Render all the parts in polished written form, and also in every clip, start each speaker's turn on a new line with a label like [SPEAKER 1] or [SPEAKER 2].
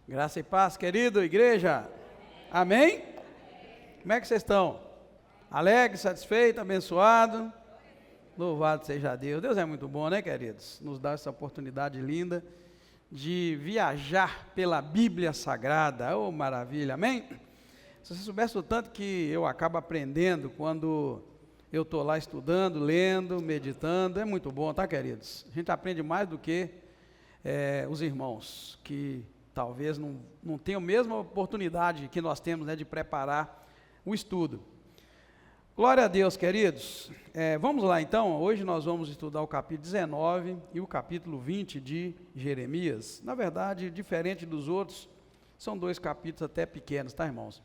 [SPEAKER 1] Graça e paz, querido, igreja. Amém? Como é que vocês estão? Alegre, satisfeito, abençoado? Louvado seja Deus. Deus é muito bom, né, queridos? Nos dá essa oportunidade linda de viajar pela Bíblia Sagrada. Oh, maravilha, amém? Se você soubesse o tanto que eu acabo aprendendo quando eu estou lá estudando, lendo, meditando, é muito bom, tá, queridos? A gente aprende mais do que os irmãos que talvez não tenham a mesma oportunidade que nós temos, né, de preparar o estudo. Glória a Deus, queridos. Vamos lá então, hoje nós vamos estudar o capítulo 19 e o capítulo 20 de Jeremias. Na verdade, diferente dos outros, são dois capítulos até pequenos, tá, irmãos?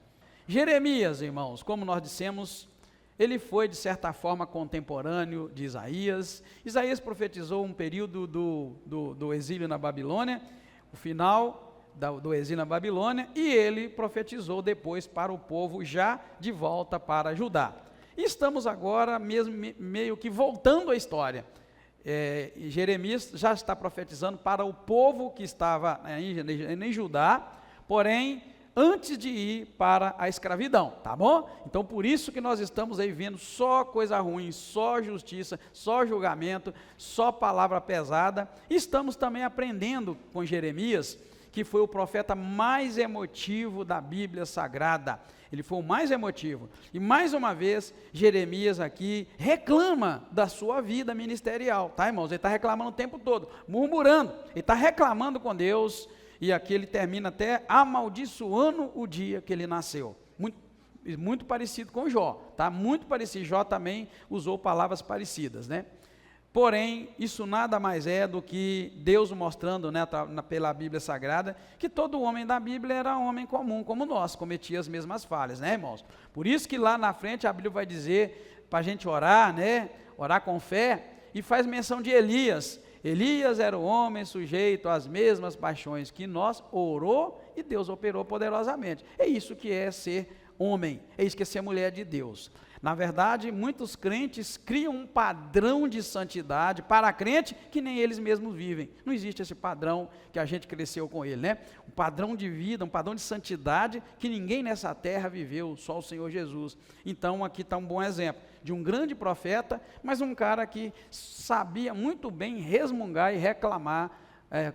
[SPEAKER 1] Jeremias, irmãos, como nós dissemos, ele foi de certa forma contemporâneo de Isaías. Isaías profetizou um período do exílio na Babilônia, o final do exílio na Babilônia, e ele profetizou depois para o povo já de volta para Judá. E estamos agora mesmo meio que voltando à história. Jeremias já está profetizando para o povo que estava em Judá, porém antes de ir para a escravidão, tá bom? Então por isso que nós estamos aí vendo só coisa ruim, só justiça, só julgamento, só palavra pesada. E estamos também aprendendo com Jeremias, que foi o profeta mais emotivo da Bíblia Sagrada. Ele foi o mais emotivo. E mais uma vez, Jeremias aqui reclama da sua vida ministerial, tá, irmãos? Ele está reclamando o tempo todo, murmurando, ele está reclamando com Deus, e aqui ele termina até amaldiçoando o dia que ele nasceu. Muito parecido com Jó, tá? Muito parecido. Jó também usou palavras parecidas, né? Porém, isso nada mais é do que Deus mostrando, né, pela Bíblia Sagrada, que todo homem da Bíblia era homem comum, como nós, cometia as mesmas falhas, né, irmãos? Por isso que lá na frente a Bíblia vai dizer para a gente orar, né, orar com fé, e faz menção de Elias. Elias era o homem sujeito às mesmas paixões que nós, orou e Deus operou poderosamente. É isso que é ser homem, é isso que é ser mulher de Deus. Na verdade, muitos crentes criam um padrão de santidade para crente que nem eles mesmos vivem. Não existe esse padrão que a gente cresceu com ele, né? Um padrão de vida, um padrão de santidade que ninguém nessa terra viveu, só o Senhor Jesus. Então aqui está um bom exemplo de um grande profeta, mas um cara que sabia muito bem resmungar e reclamar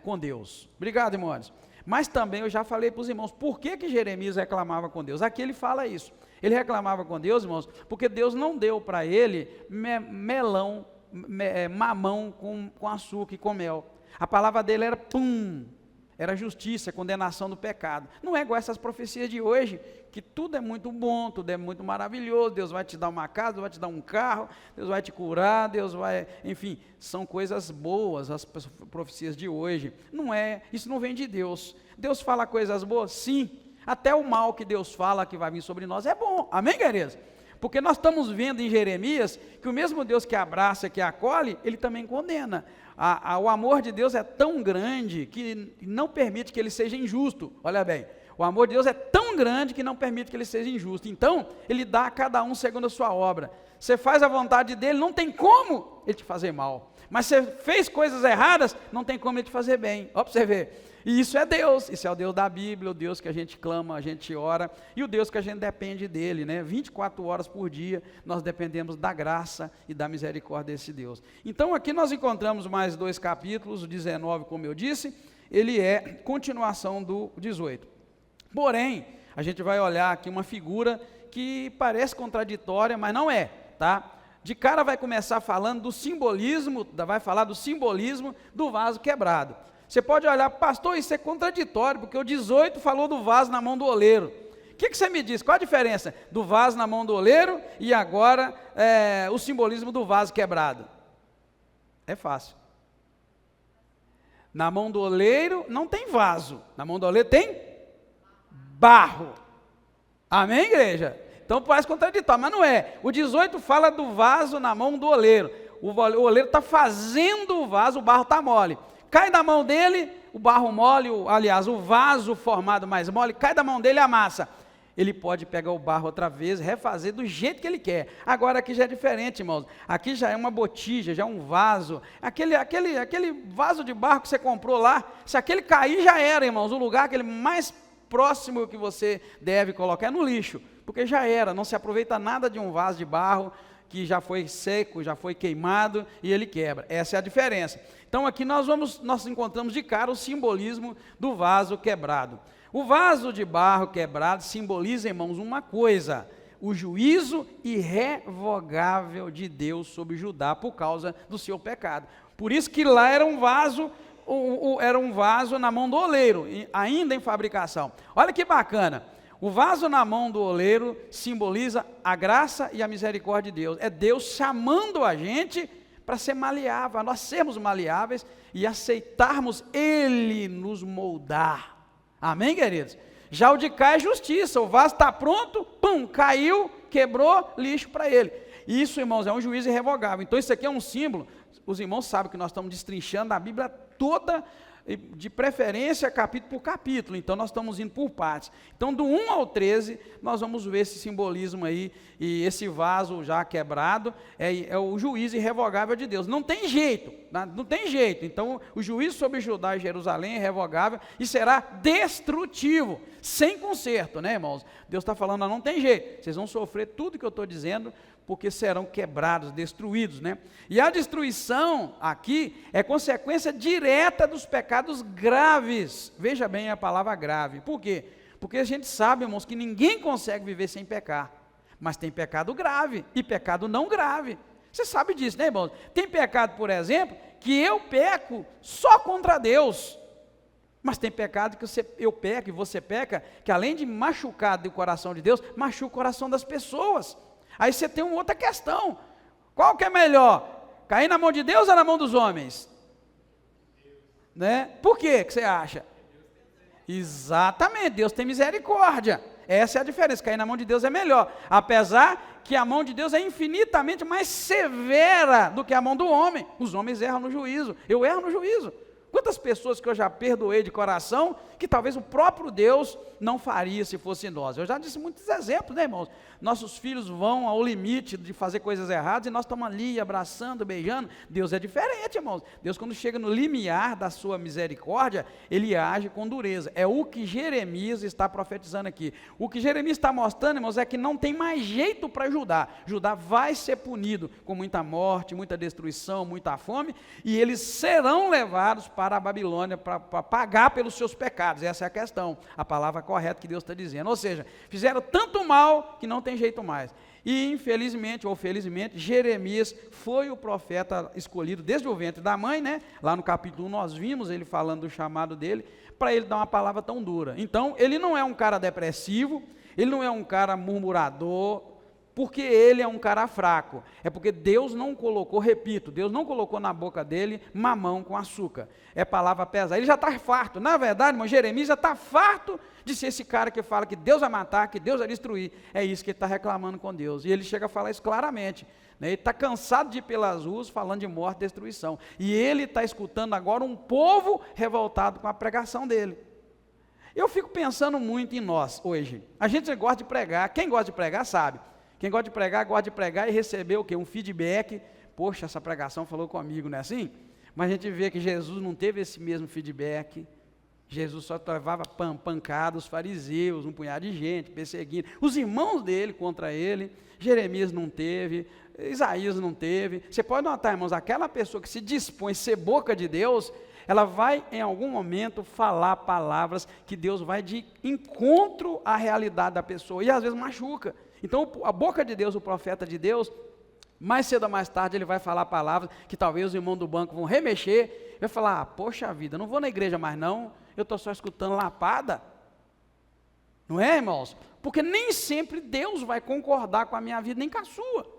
[SPEAKER 1] com Deus. Obrigado, irmãos. Mas também eu já falei para os irmãos, por que Jeremias reclamava com Deus? Aqui ele fala isso. Ele reclamava com Deus, irmãos, porque Deus não deu para ele mamão com açúcar e com mel. A palavra dele era pum, era justiça, condenação do pecado. Não é igual essas profecias de hoje, que tudo é muito bom, tudo é muito maravilhoso, Deus vai te dar uma casa, Deus vai te dar um carro, Deus vai te curar, Deus vai, enfim, são coisas boas as profecias de hoje. Não é, isso não vem de Deus. Deus fala coisas boas? Sim. Até o mal que Deus fala que vai vir sobre nós é bom, amém, queridos? Porque nós estamos vendo em Jeremias que o mesmo Deus que abraça, que acolhe, ele também condena. O amor de Deus é tão grande que não permite que ele seja injusto. Olha bem, o amor de Deus é tão grande que não permite que ele seja injusto. Então, ele dá a cada um segundo a sua obra. Você faz a vontade dele, não tem como ele te fazer mal. Mas você fez coisas erradas, não tem como ele te fazer bem. Ó, para você ver. E isso é Deus, isso é o Deus da Bíblia, o Deus que a gente clama, a gente ora, e o Deus que a gente depende dele, né? 24 horas por dia, nós dependemos da graça e da misericórdia desse Deus. Então aqui nós encontramos mais dois capítulos, o 19, como eu disse, ele é continuação do 18. Porém, a gente vai olhar aqui uma figura que parece contraditória, mas não é, tá? De cara vai começar falando do simbolismo, vai falar do simbolismo do vaso quebrado. Você pode olhar, pastor, isso é contraditório, porque o 18 falou do vaso na mão do oleiro. O que você me diz? Qual a diferença do vaso na mão do oleiro e agora o simbolismo do vaso quebrado? É fácil. Na mão do oleiro não tem vaso, na mão do oleiro tem barro. Amém, igreja? Então parece contraditório, mas não é. O 18 fala do vaso na mão do oleiro. O oleiro está fazendo o vaso, o barro está mole. Cai da mão dele, o barro mole, aliás, o vaso formado mais mole, cai da mão dele e amassa. ele pode pegar o barro outra vez, refazer do jeito que ele quer. Agora aqui já é diferente, irmãos. Aqui já é uma botija, já é um vaso. Aquele vaso de barro que você comprou lá, se aquele cair já era, irmãos. O lugar aquele mais próximo que você deve colocar é no lixo, porque já era. Não se aproveita nada de um vaso de barro que já foi seco, já foi queimado e ele quebra. Essa é a diferença. Então aqui nós encontramos de cara o simbolismo do vaso quebrado. O vaso de barro quebrado simboliza, irmãos, uma coisa: o juízo irrevogável de Deus sobre Judá por causa do seu pecado. Por isso que lá era um vaso na mão do oleiro, ainda em fabricação. Olha que bacana. O vaso na mão do oleiro simboliza a graça e a misericórdia de Deus. É Deus chamando a gente para ser maleável, a nós sermos maleáveis e aceitarmos Ele nos moldar. Amém, queridos? Já o de cá é justiça. O vaso está pronto, pum, caiu, quebrou, lixo para ele. Isso, irmãos, é um juízo irrevogável. Então isso aqui é um símbolo. Os irmãos sabem que nós estamos destrinchando a Bíblia toda, de preferência capítulo por capítulo, então nós estamos indo por partes. Então do 1 ao 13, nós vamos ver esse simbolismo aí, e esse vaso já quebrado, é o juízo irrevogável de Deus. Não tem jeito, não tem jeito. Então o juízo sobre Judá e Jerusalém é irrevogável e será destrutivo, sem conserto, né, irmãos? Deus está falando, não tem jeito, vocês vão sofrer tudo que eu estou dizendo, porque serão quebrados, destruídos, né? E a destruição aqui é consequência direta dos pecados graves. Veja bem a palavra grave. Por quê? Porque a gente sabe, irmãos, que ninguém consegue viver sem pecar. Mas tem pecado grave e pecado não grave. Você sabe disso, né, irmãos? Tem pecado, por exemplo, que eu peco só contra Deus. Mas tem pecado que eu peco e você peca, que além de machucar o coração de Deus, machuca o coração das pessoas. Aí você tem uma outra questão: qual que é melhor? Cair na mão de Deus ou na mão dos homens? Né? Por quê que você acha? Exatamente, Deus tem misericórdia. Essa é a diferença, cair na mão de Deus é melhor. Apesar que a mão de Deus é infinitamente mais severa do que a mão do homem. Os homens erram no juízo, eu erro no juízo. Quantas pessoas que eu já perdoei de coração, que talvez o próprio Deus não faria se fosse nós. Eu já disse muitos exemplos, né, irmãos? Nossos filhos vão ao limite de fazer coisas erradas e nós estamos ali abraçando, beijando. Deus é diferente, irmãos. Deus, quando chega no limiar da sua misericórdia, Ele age com dureza. É o que Jeremias está profetizando aqui. O que Jeremias está mostrando, irmãos, é que não tem mais jeito para Judá. Judá vai ser punido com muita morte, muita destruição, muita fome, e eles serão levados para a Babilônia para pagar pelos seus pecados. Essa é a questão, a palavra correta que Deus está dizendo. Ou seja, fizeram tanto mal que não tem jeito mais. E infelizmente ou felizmente, Jeremias foi o profeta escolhido desde o ventre da mãe, né? Lá no capítulo 1 nós vimos ele falando do chamado dele, para ele dar uma palavra tão dura. Então ele não é um cara depressivo, ele não é um cara murmurador, porque ele é um cara fraco. É porque Deus não colocou, repito, Deus não colocou na boca dele mamão com açúcar. É palavra pesada. Ele já está farto. Na verdade, irmão, Jeremias já está farto de ser esse cara que fala que Deus vai matar, que Deus vai destruir. É isso que ele está reclamando com Deus. E ele chega a falar isso claramente, né? Ele está cansado de ir pelas ruas falando de morte e destruição. E ele está escutando agora um povo revoltado com a pregação dele. Eu fico pensando muito em nós hoje. A gente gosta de pregar. Quem gosta de pregar sabe. Quem gosta de pregar e receber o quê? Um feedback. Poxa, essa pregação falou comigo, não é assim? Mas a gente vê que Jesus não teve esse mesmo feedback. Jesus só levava pancada, os fariseus, um punhado de gente, perseguindo. Os irmãos dele contra ele. Jeremias não teve, Isaías não teve. Você pode notar, irmãos, aquela pessoa que se dispõe a ser boca de Deus, ela vai em algum momento falar palavras que Deus vai de encontro à realidade da pessoa. E às vezes machuca. Então, a boca de Deus, o profeta de Deus, mais cedo ou mais tarde, ele vai falar palavras que talvez os irmãos do banco vão remexer, vai falar, poxa vida, não vou na igreja mais não, eu estou só escutando lapada. Não é, irmãos? Porque nem sempre Deus vai concordar com a minha vida, nem com a sua.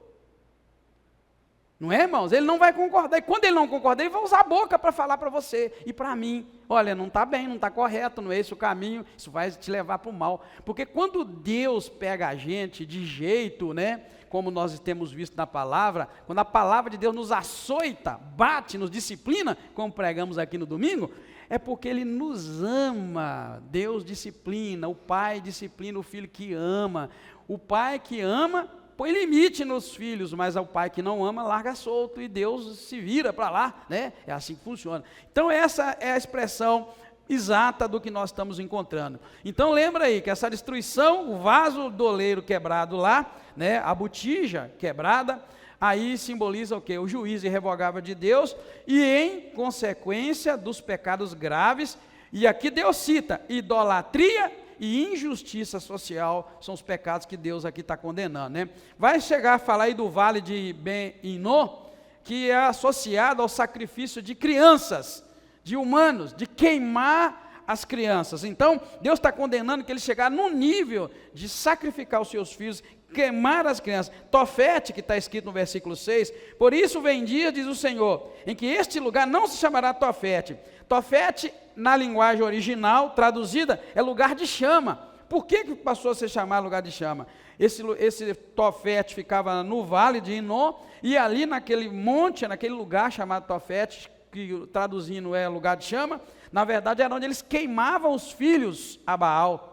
[SPEAKER 1] Não é, irmãos? Ele não vai concordar, e quando ele não concordar, ele vai usar a boca para falar para você e para mim. Olha, não está bem, não está correto, não é esse o caminho, isso vai te levar para o mal. Porque quando Deus pega a gente de jeito, né, como nós temos visto na palavra, quando a palavra de Deus nos açoita, bate, nos disciplina, como pregamos aqui no domingo, É porque Ele nos ama. Deus disciplina, o pai disciplina o filho que ama. O pai que ama põe limite nos filhos, mas o pai que não ama larga solto e Deus se vira para lá, né? É assim que funciona. Então essa é a expressão exata do que nós estamos encontrando. Então lembra aí que essa destruição, o vaso do oleiro quebrado lá, né? A botija quebrada, aí simboliza o quê? O juízo irrevogável de Deus e em consequência dos pecados graves, e aqui Deus cita idolatria e injustiça social, são os pecados que Deus aqui está condenando, né? Vai chegar a falar aí do vale de Ben-Hinnom, que é associado ao sacrifício de crianças, de humanos, de queimar as crianças. Então, Deus está condenando que eles chegaram no nível de sacrificar os seus filhos, queimar as crianças. Tofete, que está escrito no versículo 6, por isso vem dia, diz o Senhor, em que este lugar não se chamará Tofete. Tofete, na linguagem original, traduzida, é lugar de chama. Por que passou a se chamar lugar de chama? Esse Tofete ficava no vale de Hinnom, e ali naquele monte, naquele lugar chamado Tofete, que traduzindo é lugar de chama, na verdade era onde eles queimavam os filhos a Baal.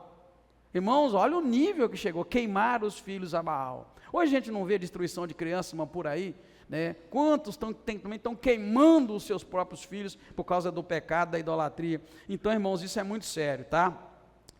[SPEAKER 1] Irmãos, olha o nível que chegou, queimar os filhos a Baal. Hoje a gente não vê destruição de crianças, mas por aí, né? Quantos também estão queimando os seus próprios filhos por causa do pecado, da idolatria. Então, irmãos, isso é muito sério, tá?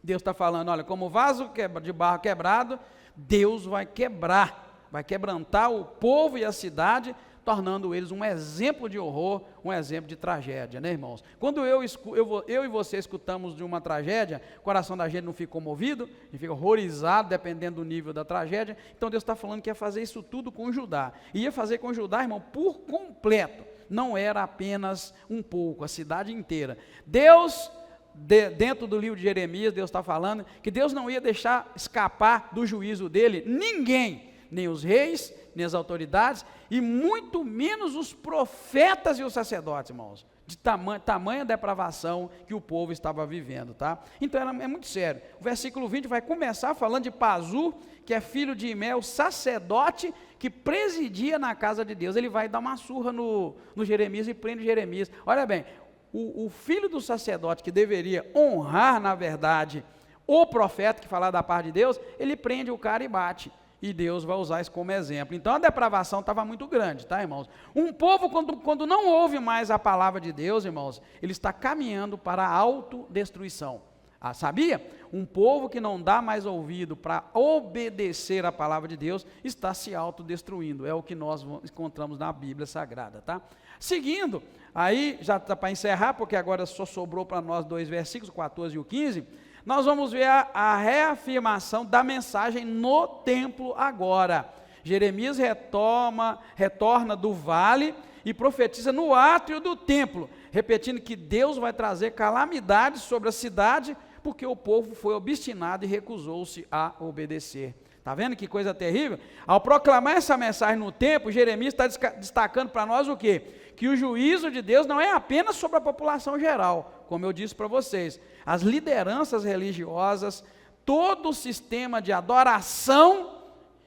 [SPEAKER 1] Deus está falando, olha, como vaso de barro quebrado, Deus vai quebrar, vai quebrantar o povo e a cidade, tornando eles um exemplo de horror, um exemplo de tragédia, né, irmãos? Quando eu e você escutamos de uma tragédia, o coração da gente não fica comovido, a gente fica horrorizado, dependendo do nível da tragédia. Então Deus está falando que ia fazer isso tudo com Judá, e ia fazer com Judá, irmão, por completo, não era apenas um pouco, a cidade inteira. Deus, dentro do livro de Jeremias, Deus está falando que Deus não ia deixar escapar do juízo dele ninguém, nem os reis, nem as autoridades, e muito menos os profetas e os sacerdotes, irmãos, de tamanha depravação que o povo estava vivendo, tá? Então é muito sério. O versículo 20 vai começar falando de Pazur, que é filho de Imé, o sacerdote que presidia na casa de Deus. Ele vai dar uma surra no Jeremias e prende Jeremias. Olha bem, o filho do sacerdote que deveria honrar, na verdade, o profeta que falava da parte de Deus, ele prende o cara e bate. E Deus vai usar isso como exemplo. Então a depravação estava muito grande, tá, irmãos? Um povo, quando não ouve mais a palavra de Deus, irmãos, ele está caminhando para a autodestruição. Ah, sabia? Um povo que não dá mais ouvido para obedecer a palavra de Deus, está se autodestruindo. É o que nós encontramos na Bíblia Sagrada, tá? Seguindo, aí já está para encerrar, porque agora só sobrou para nós 2 versículos, o 14 e o 15, nós vamos ver a reafirmação da mensagem no templo agora. Jeremias retorna do vale e profetiza no átrio do templo, repetindo que Deus vai trazer calamidades sobre a cidade, porque o povo foi obstinado e recusou-se a obedecer. Está vendo que coisa terrível? Ao proclamar essa mensagem no templo, Jeremias está destacando para nós o quê? Que o juízo de Deus não é apenas sobre a população geral, como eu disse para vocês. As lideranças religiosas, todo o sistema de adoração,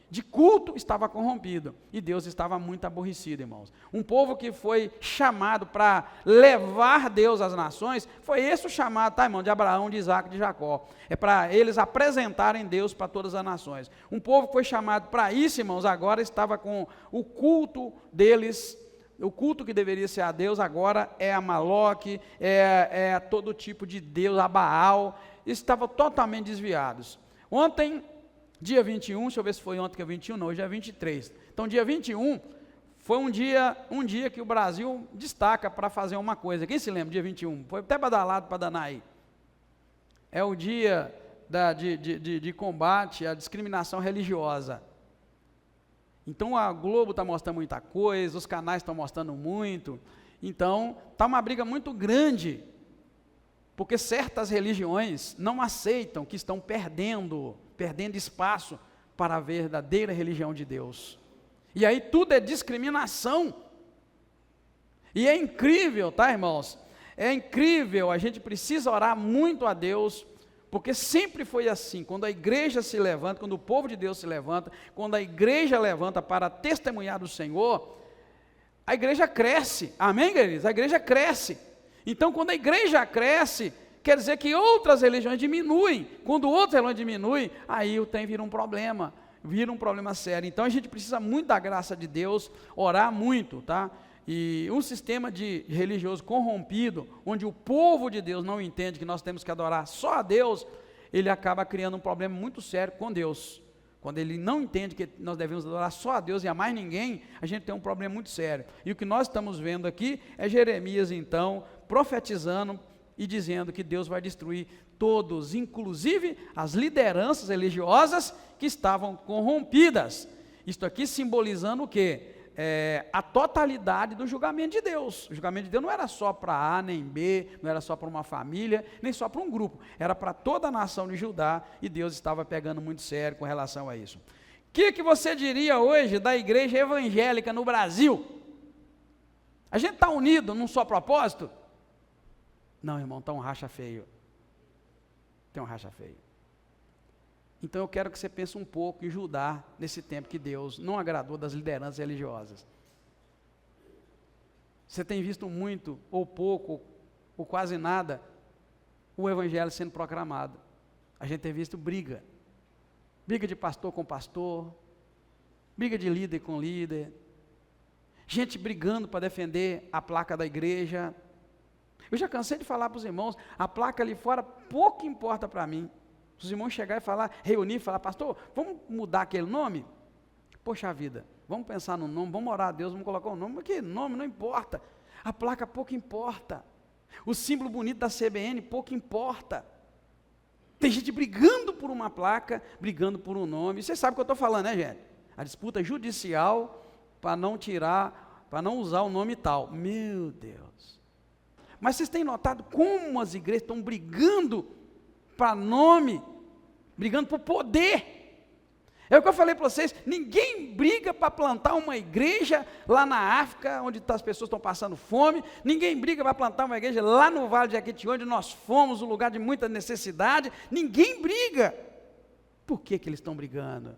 [SPEAKER 1] de culto, estava corrompido. E Deus estava muito aborrecido, irmãos. Um povo que foi chamado para levar Deus às nações, foi esse o chamado, tá, irmão, de Abraão, de Isaac e de Jacó. É para eles apresentarem Deus para todas as nações. Um povo que foi chamado para isso, irmãos, agora estava com o culto deles. O culto que deveria ser a Deus agora é a Moloque, é todo tipo de Deus, a Baal. Estavam totalmente desviados. Ontem, dia 21, deixa eu ver se foi ontem que é 21, não, hoje é 23. Então, dia 21 foi um dia que o Brasil destaca para fazer uma coisa. Quem se lembra, dia 21? Foi até badalado para danar aí. É o dia de combate à discriminação religiosa. Então a Globo está mostrando muita coisa, os canais estão mostrando muito, então está uma briga muito grande, porque certas religiões não aceitam que estão perdendo espaço para a verdadeira religião de Deus, e aí tudo é discriminação, e é incrível, tá, irmãos? É incrível, a gente precisa orar muito a Deus, porque sempre foi assim, quando a igreja se levanta, quando o povo de Deus se levanta, quando a igreja levanta para testemunhar do Senhor, a igreja cresce, amém, queridos? A igreja cresce, Então, quando a igreja cresce, quer dizer que outras religiões diminuem. Quando outras religiões diminuem, aí o trem vira um problema sério. Então, a gente precisa muito da graça de Deus, orar muito, tá? E um sistema de religioso corrompido, onde o povo de Deus não entende que nós temos que adorar só a Deus, ele acaba criando um problema muito sério com Deus. Quando ele não entende que nós devemos adorar só a Deus e a mais ninguém, a gente tem um problema muito sério. E o que nós estamos vendo aqui é Jeremias, então, profetizando e dizendo que Deus vai destruir todos, inclusive as lideranças religiosas que estavam corrompidas. Isto aqui simbolizando o quê? A totalidade do julgamento de Deus. O julgamento de Deus não era só para A nem B, não era só para uma família, nem só para um grupo, era para toda a nação de Judá, e Deus estava pegando muito sério com relação a isso. O que você diria hoje da igreja evangélica no Brasil? A gente está unido num só propósito? Não, irmão, está um racha feio. Tem um racha feio. Então eu quero que você pense um pouco em Judá, nesse tempo que Deus não agradou das lideranças religiosas. Você tem visto muito, ou pouco, ou quase nada, o evangelho sendo proclamado. A gente tem visto briga de pastor com pastor, briga de líder com líder, gente brigando para defender a placa da igreja. Eu já cansei de falar para os irmãos, a placa ali fora pouco importa para mim. Se os irmãos chegarem e falar, reunir e falar, pastor, vamos mudar aquele nome? Poxa vida, vamos pensar no nome, vamos orar a Deus, vamos colocar o nome, que nome não importa, a placa pouco importa, o símbolo bonito da CBN pouco importa. Tem gente brigando por uma placa, brigando por um nome, você sabe o que eu estou falando, né, gente? A disputa judicial para não usar o nome tal, meu Deus. Mas vocês têm notado como as igrejas estão brigando para nome, brigando por poder? É o que eu falei para vocês, ninguém briga para plantar uma igreja lá na África, onde as pessoas estão passando fome, ninguém briga para plantar uma igreja lá no Vale de Jequitinhonha, onde nós fomos, um lugar de muita necessidade, ninguém briga. Por que eles estão brigando?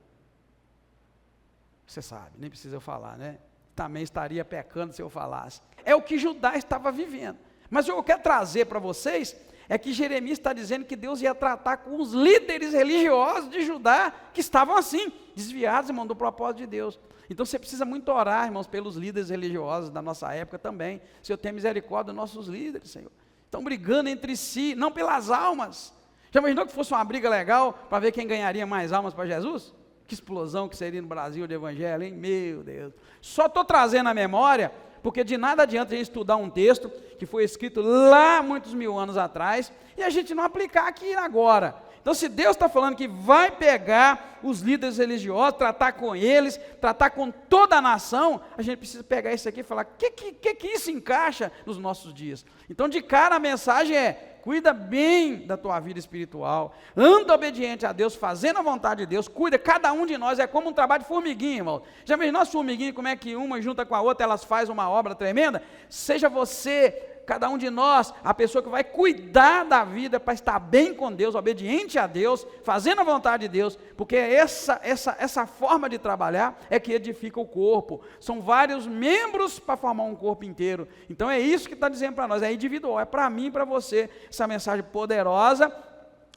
[SPEAKER 1] Você sabe, nem precisa eu falar, né? Também estaria pecando se eu falasse. É o que Judá estava vivendo. Mas o que eu quero trazer para vocês é que Jeremias está dizendo que Deus ia tratar com os líderes religiosos de Judá que estavam assim, desviados, irmão, do propósito de Deus. Então você precisa muito orar, irmãos, pelos líderes religiosos da nossa época também. Senhor, tenha misericórdia dos nossos líderes, Senhor. Estão brigando entre si, não pelas almas. Já imaginou que fosse uma briga legal para ver quem ganharia mais almas para Jesus? Que explosão que seria no Brasil de evangelho, hein? Meu Deus. Só estou trazendo a memória, porque de nada adianta a gente estudar um texto que foi escrito lá muitos mil anos atrás, e a gente não aplicar aqui agora. Então, se Deus está falando que vai pegar os líderes religiosos, tratar com eles, tratar com toda a nação, a gente precisa pegar isso aqui e falar, que isso encaixa nos nossos dias? Então, de cara, a mensagem é, cuida bem da tua vida espiritual, anda obediente a Deus, fazendo a vontade de Deus, cuida, cada um de nós é como um trabalho de formiguinha, irmão. Já imaginou as formiguinhas, como é que uma junta com a outra, elas fazem uma obra tremenda? Seja você, cada um de nós, a pessoa que vai cuidar da vida para estar bem com Deus, obediente a Deus, fazendo a vontade de Deus, porque essa forma de trabalhar é que edifica o corpo. São vários membros para formar um corpo inteiro. Então é isso que está dizendo para nós, é individual, é para mim e para você, essa mensagem poderosa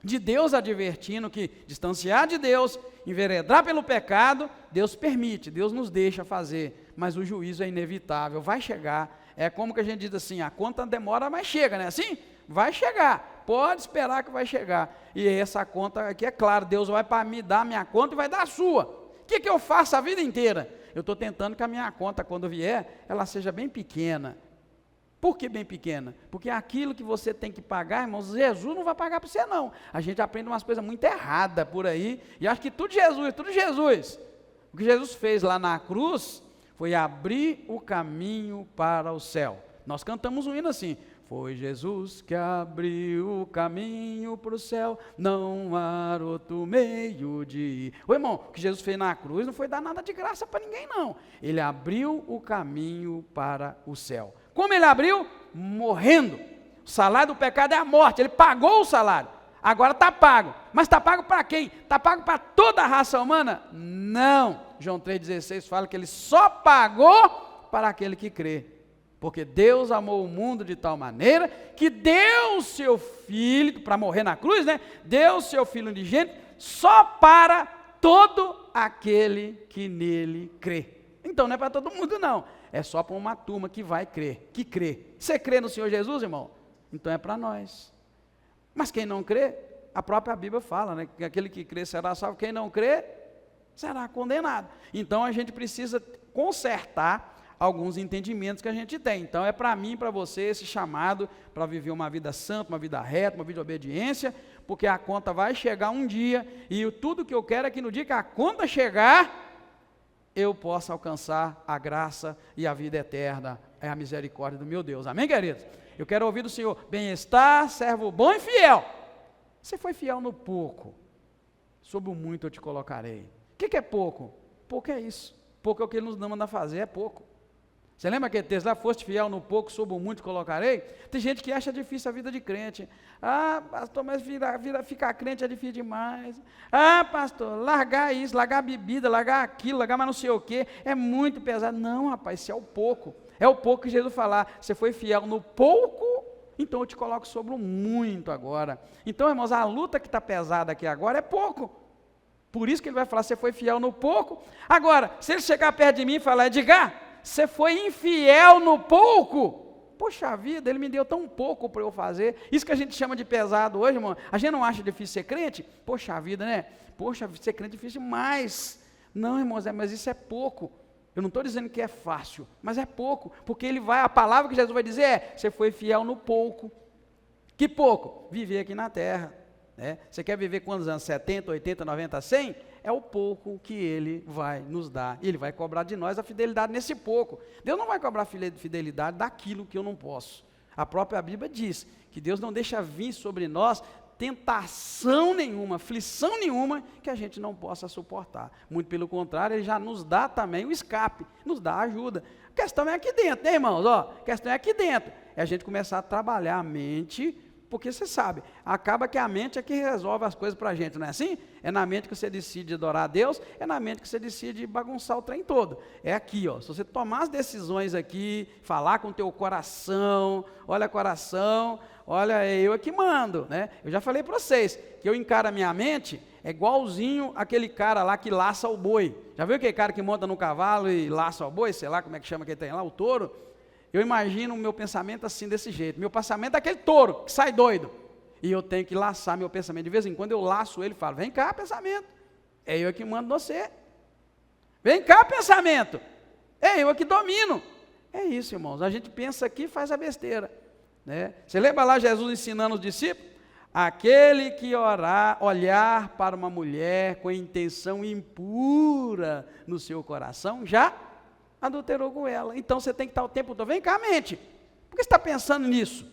[SPEAKER 1] de Deus advertindo que distanciar de Deus, enveredar pelo pecado, Deus permite, Deus nos deixa fazer, mas o juízo é inevitável, vai chegar. É como que a gente diz assim, a conta demora, mas chega, né? Assim, vai chegar, pode esperar que vai chegar. E essa conta aqui, é claro, Deus vai para me dar a minha conta e vai dar a sua. O que eu faço a vida inteira? Eu estou tentando que a minha conta, quando vier, ela seja bem pequena. Por que bem pequena? Porque aquilo que você tem que pagar, irmãos, Jesus não vai pagar para você não. A gente aprende umas coisas muito erradas por aí, e acha que tudo Jesus, tudo Jesus. O que Jesus fez lá na cruz foi abrir o caminho para o céu. Nós cantamos um hino assim, foi Jesus que abriu o caminho para o céu, não há outro meio de ir. Ô irmão, o que Jesus fez na cruz não foi dar nada de graça para ninguém não, ele abriu o caminho para o céu. Como ele abriu? Morrendo. O salário do pecado é a morte, ele pagou o salário, agora está pago, mas está pago para quem? Está pago para toda a raça humana? Não. João 3,16 fala que ele só pagou para aquele que crê. Porque Deus amou o mundo de tal maneira que deu o seu Filho, para morrer na cruz, né? Deu o seu Filho unigênito só para todo aquele que nele crê. Então não é para todo mundo não, é só para uma turma que vai crer, que crê. Você crê no Senhor Jesus, irmão? Então é para nós. Mas quem não crê, a própria Bíblia fala, né? Que aquele que crê será salvo, quem não crê será condenado. Então a gente precisa consertar alguns entendimentos que a gente tem. Então é para mim e para você esse chamado para viver uma vida santa, uma vida reta, uma vida de obediência, porque a conta vai chegar um dia, e tudo que eu quero é que no dia que a conta chegar, eu possa alcançar a graça e a vida eterna, é a misericórdia do meu Deus. Amém, queridos? Eu quero ouvir do Senhor: bem-estar, servo bom e fiel. Você foi fiel no pouco, sobre o muito eu te colocarei. O que é pouco? Pouco é isso. Pouco é o que Ele nos manda fazer, é pouco. Você lembra aquele texto lá? Foste fiel no pouco, sobre o muito colocarei? Tem gente que acha difícil a vida de crente. Ah, pastor, mas ficar crente é difícil demais. Ah, pastor, largar isso, largar a bebida, largar aquilo, largar mais não sei o quê, é muito pesado. Não, rapaz, isso é o pouco. É o pouco que Jesus falar. Você foi fiel no pouco, então eu te coloco sobre o muito agora. Então, irmãos, a luta que está pesada aqui agora é pouco. Por isso que Ele vai falar: você foi fiel no pouco. Agora, se Ele chegar perto de mim e falar: Edgar, você foi infiel no pouco. Poxa vida, Ele me deu tão pouco para eu fazer. Isso que a gente chama de pesado hoje, irmão. A gente não acha difícil ser crente? Poxa vida, né? Poxa, ser crente é difícil demais. Não, irmãos, mas isso é pouco. Eu não estou dizendo que é fácil, mas é pouco. Porque a palavra que Jesus vai dizer é: você foi fiel no pouco. Que pouco? Viver aqui na terra. Né? Você quer viver quantos anos? 70, 80, 90, 100? É o pouco que Ele vai nos dar. E Ele vai cobrar de nós a fidelidade nesse pouco. Deus não vai cobrar fidelidade daquilo que eu não posso. A própria Bíblia diz que Deus não deixa vir sobre nós tentação nenhuma, aflição nenhuma que a gente não possa suportar. Muito pelo contrário, Ele já nos dá também o escape, nos dá a ajuda. A questão é aqui dentro, né, irmãos? A questão é aqui dentro. É a gente começar a trabalhar a mente. Porque você sabe, acaba que a mente é que resolve as coisas para a gente, não é assim? É na mente que você decide adorar a Deus, é na mente que você decide bagunçar o trem todo. É aqui, ó, se você tomar as decisões aqui, falar com o teu coração, olha, é eu que mando, né? Eu já falei para vocês, que eu encaro a minha mente, é igualzinho aquele cara lá que laça o boi. Já viu aquele cara que monta no cavalo e laça o boi, sei lá como é que chama que tem lá, o touro? Eu imagino o meu pensamento assim, desse jeito. Meu pensamento é aquele touro que sai doido. E eu tenho que laçar meu pensamento. De vez em quando eu laço ele e falo: vem cá, pensamento. É eu que mando você. Vem cá, pensamento. É eu que domino. É isso, irmãos. A gente pensa aqui e faz a besteira. Né? Você lembra lá Jesus ensinando os discípulos? Aquele que olhar para uma mulher com intenção impura no seu coração, já adulterou com ela. Então você tem que estar o tempo todo: vem cá, mente, por que você está pensando nisso?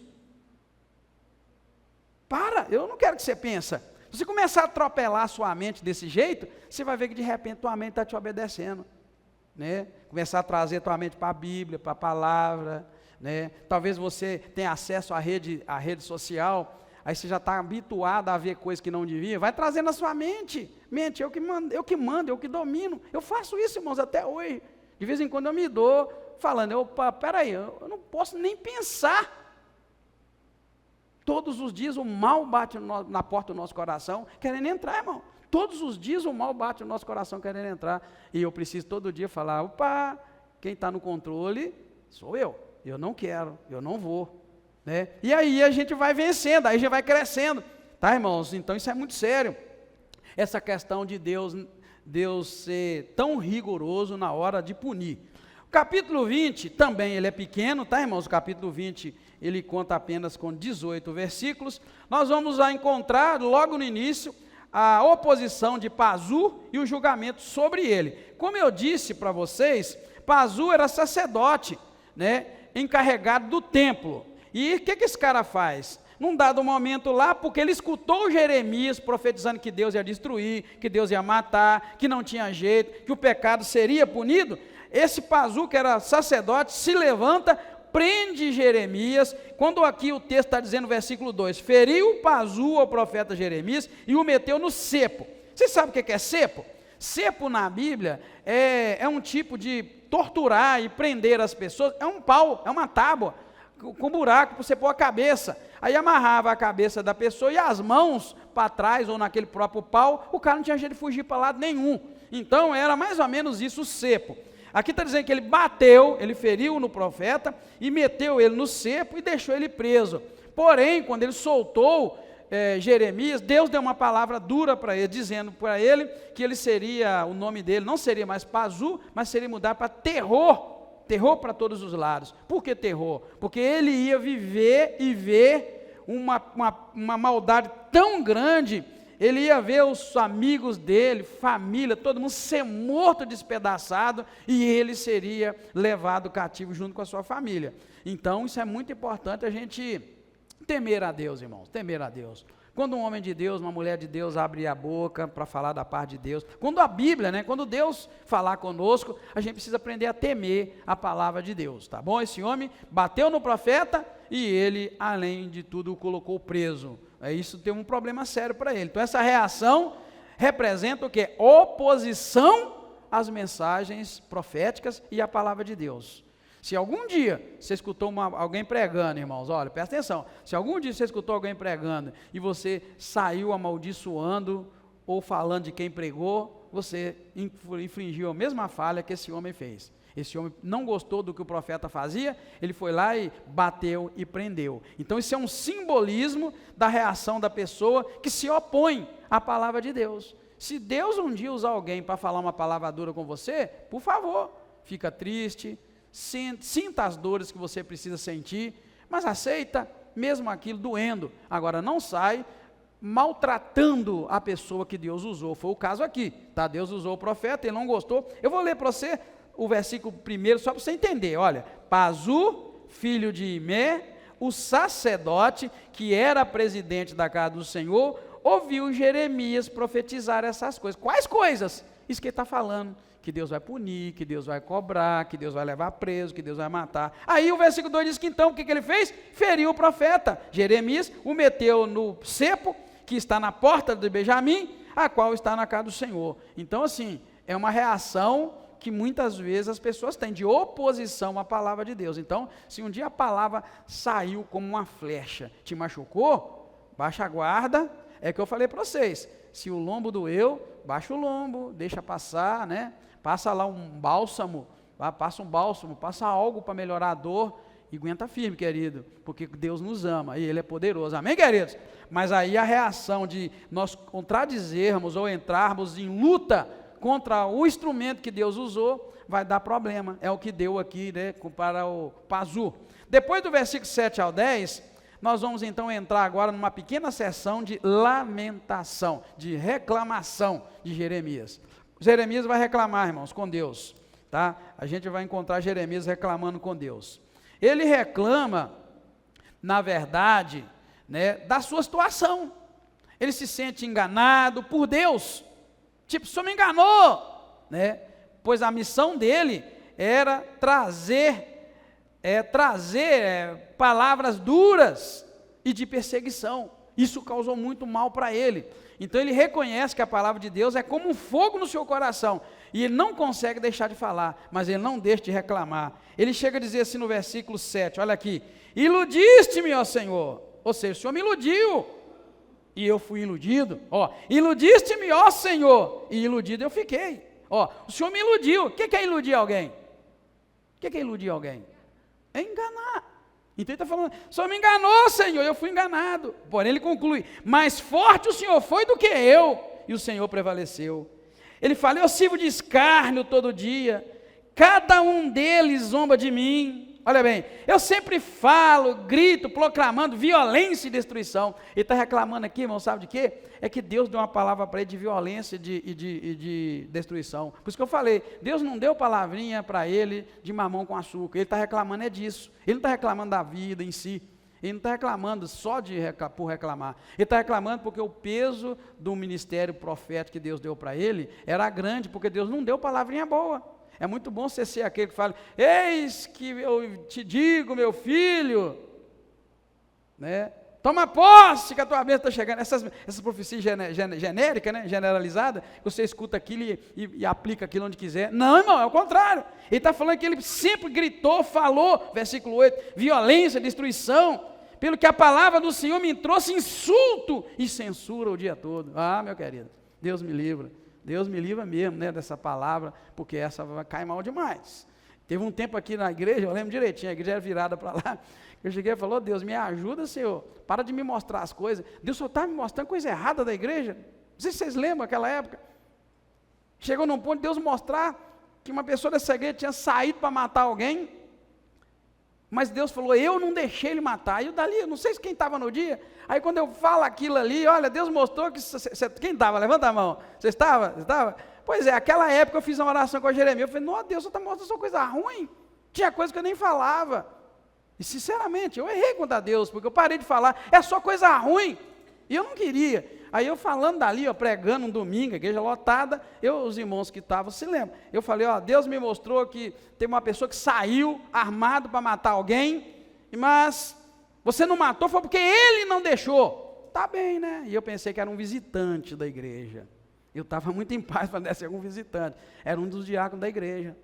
[SPEAKER 1] Para, eu não quero que você pense. Se você começar a atropelar a sua mente desse jeito, você vai ver que de repente tua mente está te obedecendo, né? Começar a trazer tua mente para a Bíblia, para a palavra, né? Talvez você tenha acesso à rede social, aí você já está habituado a ver coisas que não devia, vai trazendo na sua mente, eu que mando, eu que domino. Eu faço isso, irmãos, até hoje. De vez em quando eu me dou falando: opa, peraí, eu não posso nem pensar. Todos os dias o mal bate na porta do nosso coração, querendo entrar, irmão. Todos os dias o mal bate no nosso coração, querendo entrar. E eu preciso todo dia falar: opa, quem está no controle sou eu. Eu não quero, eu não vou. Né? E aí a gente vai vencendo, aí a gente vai crescendo. Tá, irmãos? Então isso é muito sério. Essa questão de Deus ser tão rigoroso na hora de punir. O capítulo 20 também ele é pequeno, tá, irmãos? O capítulo 20 ele conta apenas com 18 versículos. Nós vamos encontrar logo no início a oposição de Pazu e o julgamento sobre ele. Como eu disse para vocês, Pazu era sacerdote, né, encarregado do templo. E o que esse cara faz? Num dado momento lá, porque ele escutou Jeremias profetizando que Deus ia destruir, que Deus ia matar, que não tinha jeito, que o pecado seria punido, esse Pazu, que era sacerdote, se levanta, prende Jeremias. Quando aqui o texto está dizendo no versículo 2, feriu Pazu ao profeta Jeremias e o meteu no cepo. Você sabe o que é cepo? Cepo na Bíblia é um tipo de torturar e prender as pessoas, é um pau, é uma tábua, com buraco para você pôr a cabeça. Aí amarrava a cabeça da pessoa e as mãos para trás ou naquele próprio pau, o cara não tinha jeito de fugir para lado nenhum. Então era mais ou menos isso o cepo. Aqui está dizendo que ele bateu, ele feriu no profeta e meteu ele no cepo e deixou ele preso. Porém, quando ele soltou Jeremias, Deus deu uma palavra dura para ele, dizendo para ele que ele seria, o nome dele não seria mais Pazu, mas seria mudar para terror para todos os lados. Por que terror? Porque ele ia viver e ver uma maldade tão grande, ele ia ver os amigos dele, família, todo mundo ser morto, despedaçado, e ele seria levado cativo junto com a sua família. Então isso é muito importante a gente temer a Deus, irmãos, temer a Deus. Quando um homem de Deus, uma mulher de Deus abre a boca para falar da parte de Deus, quando a Bíblia, quando Deus falar conosco, a gente precisa aprender a temer a palavra de Deus, tá bom? Esse homem bateu no profeta e ele, além de tudo, o colocou preso. Isso tem um problema sério para ele. Então essa reação representa o quê? Oposição às mensagens proféticas e à palavra de Deus. Se algum dia você escutou alguém pregando, irmãos, olha, presta atenção, se algum dia você escutou alguém pregando e você saiu amaldiçoando ou falando de quem pregou, você infringiu a mesma falha que esse homem fez. Esse homem não gostou do que o profeta fazia, ele foi lá e bateu e prendeu. Então isso é um simbolismo da reação da pessoa que se opõe à palavra de Deus. Se Deus um dia usar alguém para falar uma palavra dura com você, por favor, fica triste, sinta as dores que você precisa sentir, mas aceita mesmo aquilo doendo. Agora não sai maltratando a pessoa que Deus usou. Foi o caso aqui, tá? Deus usou o profeta, ele não gostou. Eu vou ler para você o versículo primeiro, só para você entender. Olha, Pazu, filho de Imé, o sacerdote, que era presidente da casa do Senhor, ouviu Jeremias profetizar essas coisas. Quais coisas? Isso que ele está falando, que Deus vai punir, que Deus vai cobrar, que Deus vai levar preso, que Deus vai matar. Aí o versículo 2 diz que então, o que ele fez? Feriu o profeta Jeremias, o meteu no cepo, que está na porta de Benjamim, a qual está na casa do Senhor. Então assim, é uma reação que muitas vezes as pessoas têm, de oposição à palavra de Deus. Então, se um dia a palavra saiu como uma flecha, te machucou, baixa a guarda, é que eu falei para vocês, se o lombo doeu, baixa o lombo, deixa passar, passa lá um bálsamo, passa algo para melhorar a dor, e aguenta firme, querido, porque Deus nos ama, e Ele é poderoso, amém, queridos? Mas aí a reação de nós contradizermos ou entrarmos em luta contra o instrumento que Deus usou, vai dar problema. É o que deu aqui, para o Pazu. Depois do versículo 7 ao 10, nós vamos então entrar agora numa pequena sessão de lamentação, de reclamação de Jeremias. Jeremias vai reclamar, irmãos, com Deus, tá? A gente vai encontrar Jeremias reclamando com Deus. Ele reclama, na verdade, da sua situação. Ele se sente enganado por Deus. Tipo, o senhor me enganou, pois a missão dele era trazer palavras duras e de perseguição. Isso causou muito mal para ele. Então ele reconhece que a palavra de Deus é como um fogo no seu coração, e ele não consegue deixar de falar, mas ele não deixa de reclamar. Ele chega a dizer assim no versículo 7, olha aqui, iludiste-me, ó Senhor, ou seja, o Senhor me iludiu, e eu fui iludido, iludiste-me, ó Senhor, e iludido eu fiquei, o Senhor me iludiu. O que é iludir alguém? O que é iludir alguém? É enganar. Então ele está falando, o Senhor me enganou, Senhor, eu fui enganado. Porém ele conclui, mais forte o Senhor foi do que eu, e o Senhor prevaleceu. Ele fala, eu sirvo de escárnio todo dia, cada um deles zomba de mim. Olha bem, eu sempre falo, grito, proclamando violência e destruição. Ele está reclamando aqui, irmão, sabe de quê? É que Deus deu uma palavra para ele de violência e de destruição. Por isso que eu falei, Deus não deu palavrinha para ele de mamão com açúcar. Ele está reclamando disso. Ele não está reclamando da vida em si. Ele não está reclamando só por reclamar. Ele está reclamando porque o peso do ministério profético que Deus deu para ele era grande, porque Deus não deu palavrinha boa. É muito bom você ser aquele que fala, eis que eu te digo, meu filho, Toma posse que a tua bênção está chegando. Essas profecias genéricas, né? Generalizadas, que você escuta aquilo e aplica aquilo onde quiser. Não, irmão, é o contrário. Ele está falando que ele sempre gritou, falou, versículo 8, violência, destruição, pelo que a palavra do Senhor me trouxe insulto e censura o dia todo. Ah, meu querido, Deus me livra. Deus me livra mesmo, né, dessa palavra, porque essa vai cair mal demais. Teve um tempo aqui na igreja, eu lembro direitinho, a igreja era virada para lá. Eu cheguei e falei, Deus, me ajuda, Senhor, para de me mostrar as coisas. Deus só está me mostrando coisa errada da igreja. Não sei se vocês lembram daquela época. Chegou num ponto de Deus mostrar que uma pessoa dessa igreja tinha saído para matar alguém, mas Deus falou, eu não deixei ele matar. E eu dali, eu não sei se quem estava no dia, aí quando eu falo aquilo ali, olha, Deus mostrou que, quem estava? Levanta a mão. Você estava? Você estava? Pois é, aquela época eu fiz uma oração com a Jeremias, eu falei, nossa, Deus só está mostrando só coisa ruim. Tinha coisa que eu nem falava. E sinceramente, eu errei contra Deus, porque eu parei de falar, é só coisa ruim, e eu não queria. Aí eu falando dali, ó, pregando um domingo, a igreja lotada, os irmãos que estavam se lembram. Eu falei, ó, Deus me mostrou que tem uma pessoa que saiu armado para matar alguém, mas você não matou, foi porque ele não deixou. Tá bem, né? E eu pensei que era um visitante da igreja. Eu estava muito em paz para descer algum visitante. Era um dos diáconos da igreja.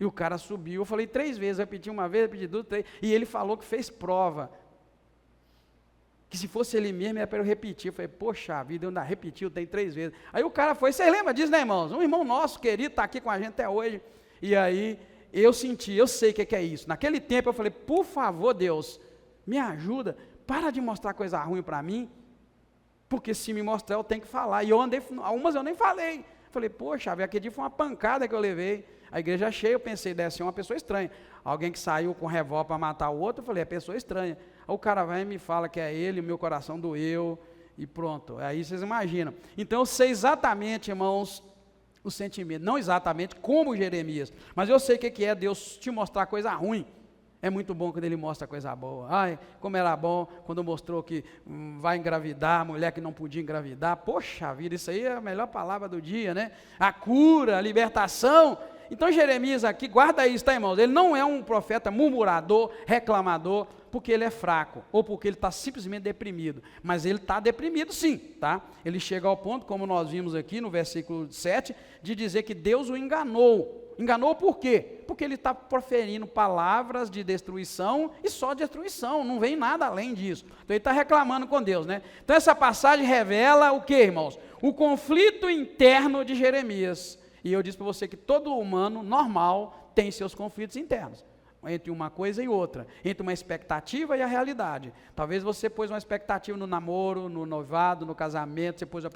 [SPEAKER 1] E o cara subiu, eu falei 3 vezes, repeti uma vez, repeti 2, 3, e ele falou que fez prova, que se fosse ele mesmo, era para eu repetir. Eu falei, poxa vida, eu ainda repetiu, tem 3 vezes. Aí o cara foi, vocês lembram disso, né, irmãos? Um irmão nosso, querido, está aqui com a gente até hoje, e aí eu senti, eu sei o que é isso. Naquele tempo eu falei, por favor, Deus, me ajuda, para de mostrar coisa ruim para mim, porque se me mostrar eu tenho que falar, e eu andei, algumas eu nem falei. Falei, poxa, aquele dia foi uma pancada que eu levei. A igreja cheia, eu pensei, deve ser uma pessoa estranha. Alguém que saiu com revólver para matar o outro, eu falei, é pessoa estranha. Aí o cara vai e me fala que é ele, o meu coração doeu, e pronto. Aí vocês imaginam. Então eu sei exatamente, irmãos, o sentimento. Não exatamente como Jeremias, mas eu sei o que é Deus te mostrar coisa ruim. É muito bom quando ele mostra coisa boa. Ai, como era bom quando mostrou que vai engravidar, a mulher que não podia engravidar. Poxa vida, isso aí é a melhor palavra do dia, né? A cura, a libertação. Então Jeremias aqui, guarda isso, tá, irmãos? Ele não é um profeta murmurador, reclamador, porque ele é fraco, ou porque ele está simplesmente deprimido. Mas ele está deprimido sim, tá? Ele chega ao ponto, como nós vimos aqui no versículo 7, de dizer que Deus o enganou. Enganou por quê? Porque ele está proferindo palavras de destruição e só destruição, não vem nada além disso. Então ele está reclamando com Deus, né? Então essa passagem revela o quê, irmãos? O conflito interno de Jeremias. E eu disse para você que todo humano normal tem seus conflitos internos, entre uma coisa e outra, entre uma expectativa e a realidade. Talvez você pôs uma expectativa no namoro, no noivado, no casamento, você pôs uma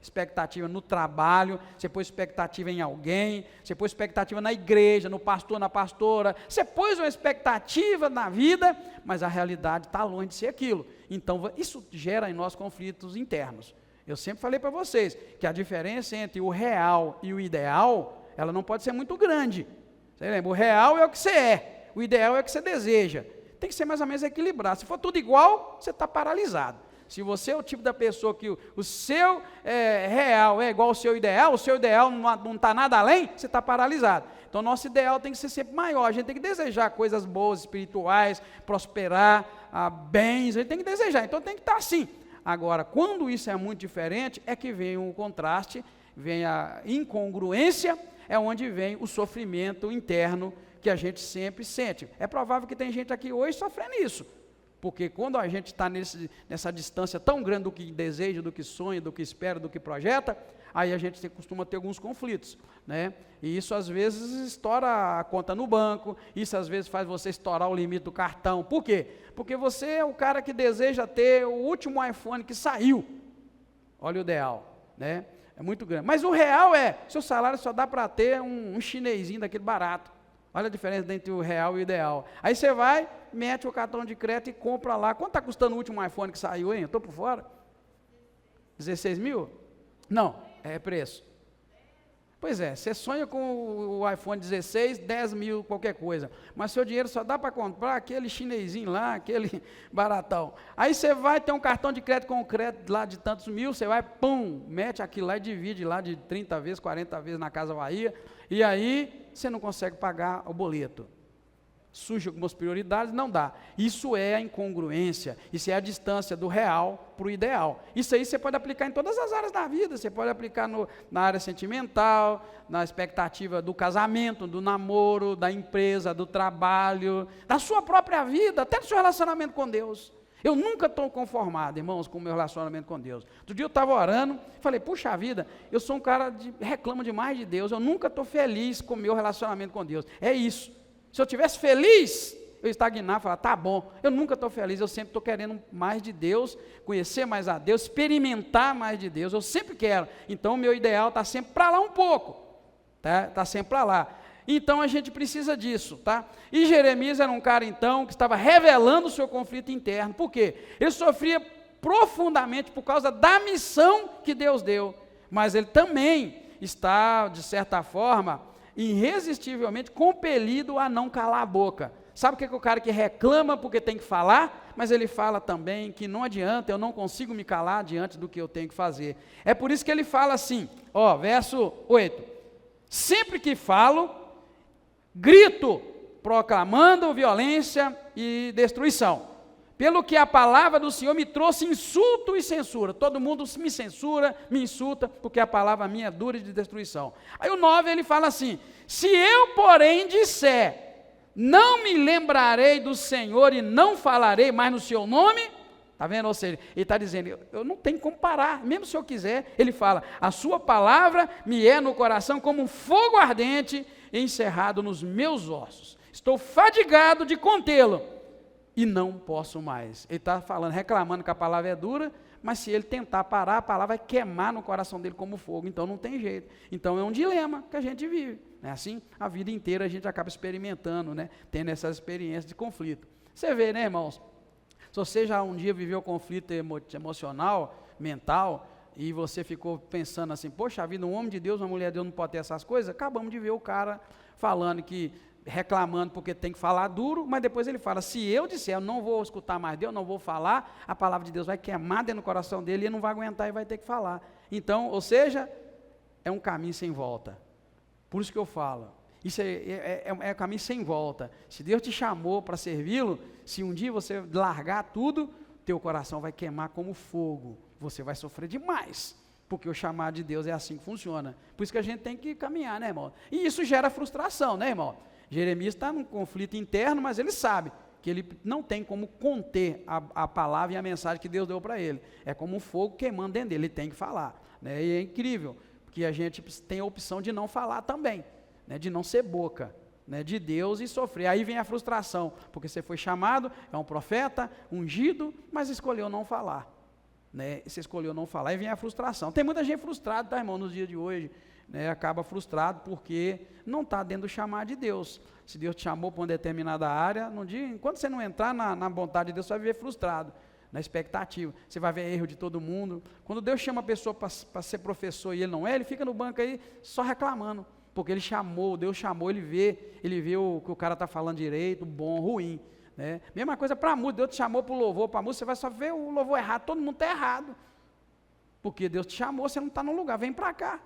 [SPEAKER 1] expectativa no trabalho, você pôs expectativa em alguém, você pôs expectativa na igreja, no pastor, na pastora, você pôs uma expectativa na vida, mas a realidade está longe de ser aquilo. Então isso gera em nós conflitos internos. Eu sempre falei para vocês que a diferença entre o real e o ideal, ela não pode ser muito grande. Você lembra? O real é o que você é, o ideal é o que você deseja. Tem que ser mais ou menos equilibrado. Se for tudo igual, você está paralisado. Se você é o tipo da pessoa que o seu real é igual ao seu ideal, o seu ideal não está nada além, você está paralisado. Então, nosso ideal tem que ser sempre maior. A gente tem que desejar coisas boas, espirituais, prosperar, bens, a gente tem que desejar. Então, tem que estar assim. Agora, quando isso é muito diferente, é que vem o contraste, vem a incongruência, é onde vem o sofrimento interno que a gente sempre sente. É provável que tem gente aqui hoje sofrendo isso, porque quando a gente está nessa distância tão grande do que deseja, do que sonha, do que espera, do que projeta, aí a gente costuma ter alguns conflitos, né? E isso às vezes estoura a conta no banco, isso às vezes faz você estourar o limite do cartão. Por quê? Porque você é o cara que deseja ter o último iPhone que saiu. Olha o ideal, né? É muito grande. Mas o real é, seu salário só dá para ter um chinesinho daquele barato. Olha a diferença entre o real e o ideal. Aí você vai, mete o cartão de crédito e compra lá. Quanto está custando o último iPhone que saiu, hein? Eu estou por fora? 16 mil? Não, é preço. Pois é, você sonha com o iPhone 16, 10 mil, qualquer coisa. Mas seu dinheiro só dá para comprar aquele chinesinho lá, aquele baratão. Aí você vai ter um cartão de crédito com crédito lá de tantos mil, você vai, pum, mete aquilo lá e divide lá de 30 vezes, 40 vezes na Casa Bahia. E aí você não consegue pagar o boleto. surge algumas prioridades, não dá. Isso é a incongruência, isso é a distância do real para o ideal. Isso aí você pode aplicar em todas as áreas da vida, você pode aplicar na área sentimental, na expectativa do casamento, do namoro, da empresa, do trabalho, da sua própria vida, até do seu relacionamento com Deus. Eu nunca estou conformado, irmãos, com o meu relacionamento com Deus. Outro dia eu estava orando, falei, puxa vida, eu sou um cara que reclama demais de Deus, eu nunca estou feliz com o meu relacionamento com Deus. É isso. Se eu estivesse feliz, eu ia estagnar, falar, tá bom, eu nunca estou feliz, eu sempre estou querendo mais de Deus, conhecer mais a Deus, experimentar mais de Deus, eu sempre quero. Então o meu ideal está sempre para lá um pouco, tá? Está sempre para lá. Então a gente precisa disso, tá? E Jeremias era um cara então que estava revelando o seu conflito interno. Por quê? Ele sofria profundamente por causa da missão que Deus deu, mas ele também está, de certa forma, irresistivelmente compelido a não calar a boca. Sabe o que é o cara que reclama porque tem que falar, mas ele fala também que não adianta, eu não consigo me calar diante do que eu tenho que fazer. É por isso que ele fala assim, ó, verso 8, sempre que falo, grito, proclamando violência e destruição, pelo que a palavra do Senhor me trouxe insulto e censura. Todo mundo me censura, me insulta, porque a palavra minha é dura de destruição. Aí o 9 ele fala assim, se eu porém disser, não me lembrarei do Senhor e não falarei mais no seu nome, está vendo? Ou seja, ele está dizendo, eu não tenho como parar, mesmo se eu quiser, ele fala, a sua palavra me é no coração como um fogo ardente encerrado nos meus ossos, estou fadigado de contê-lo, e não posso mais. Ele está falando, reclamando que a palavra é dura, mas se ele tentar parar, a palavra vai queimar no coração dele como fogo, então não tem jeito. Então é um dilema que a gente vive, né? Assim, a vida inteira a gente acaba experimentando, né? Tendo essas experiências de conflito. Você vê, né, irmãos? Se você já um dia viveu conflito emocional, mental, e você ficou pensando assim, poxa vida, um homem de Deus, uma mulher de Deus não pode ter essas coisas, acabamos de ver o cara falando que, reclamando porque tem que falar duro, mas depois ele fala, se eu disser, eu não vou escutar mais Deus, não vou falar, a palavra de Deus vai queimar dentro do coração dele, e ele não vai aguentar e vai ter que falar. Então, ou seja, é um caminho sem volta. Por isso que eu falo, isso é um caminho sem volta. Se Deus te chamou para servi-lo, se um dia você largar tudo, teu coração vai queimar como fogo, você vai sofrer demais, porque o chamado de Deus é assim que funciona. Por isso que a gente tem que caminhar, né, irmão? E isso gera frustração, né, irmão? Jeremias está num conflito interno, mas ele sabe que ele não tem como conter a palavra e a mensagem que Deus deu para ele. É como um fogo queimando dentro dele, ele tem que falar, né? E é incrível, porque a gente tem a opção de não falar também, né? De não ser boca, né? De Deus e sofrer. Aí vem a frustração, porque você foi chamado, é um profeta, ungido, mas escolheu não falar, né? Você escolheu não falar, e vem a frustração. Tem muita gente frustrada, tá, irmão, nos dias de hoje, né? Acaba frustrado porque não está dentro do chamado de Deus. Se Deus te chamou para uma determinada área, enquanto você não entrar na vontade de Deus, você vai viver frustrado, na expectativa. Você vai ver erro de todo mundo. Quando Deus chama a pessoa para ser professor e ele não é, ele fica no banco aí só reclamando, porque ele chamou, Deus chamou, ele vê o que o cara está falando direito, bom, ruim, né? Mesma coisa para a música, Deus te chamou para o louvor, para a música, você vai só ver o louvor errado, todo mundo está errado, porque Deus te chamou, você não está no lugar, vem para cá,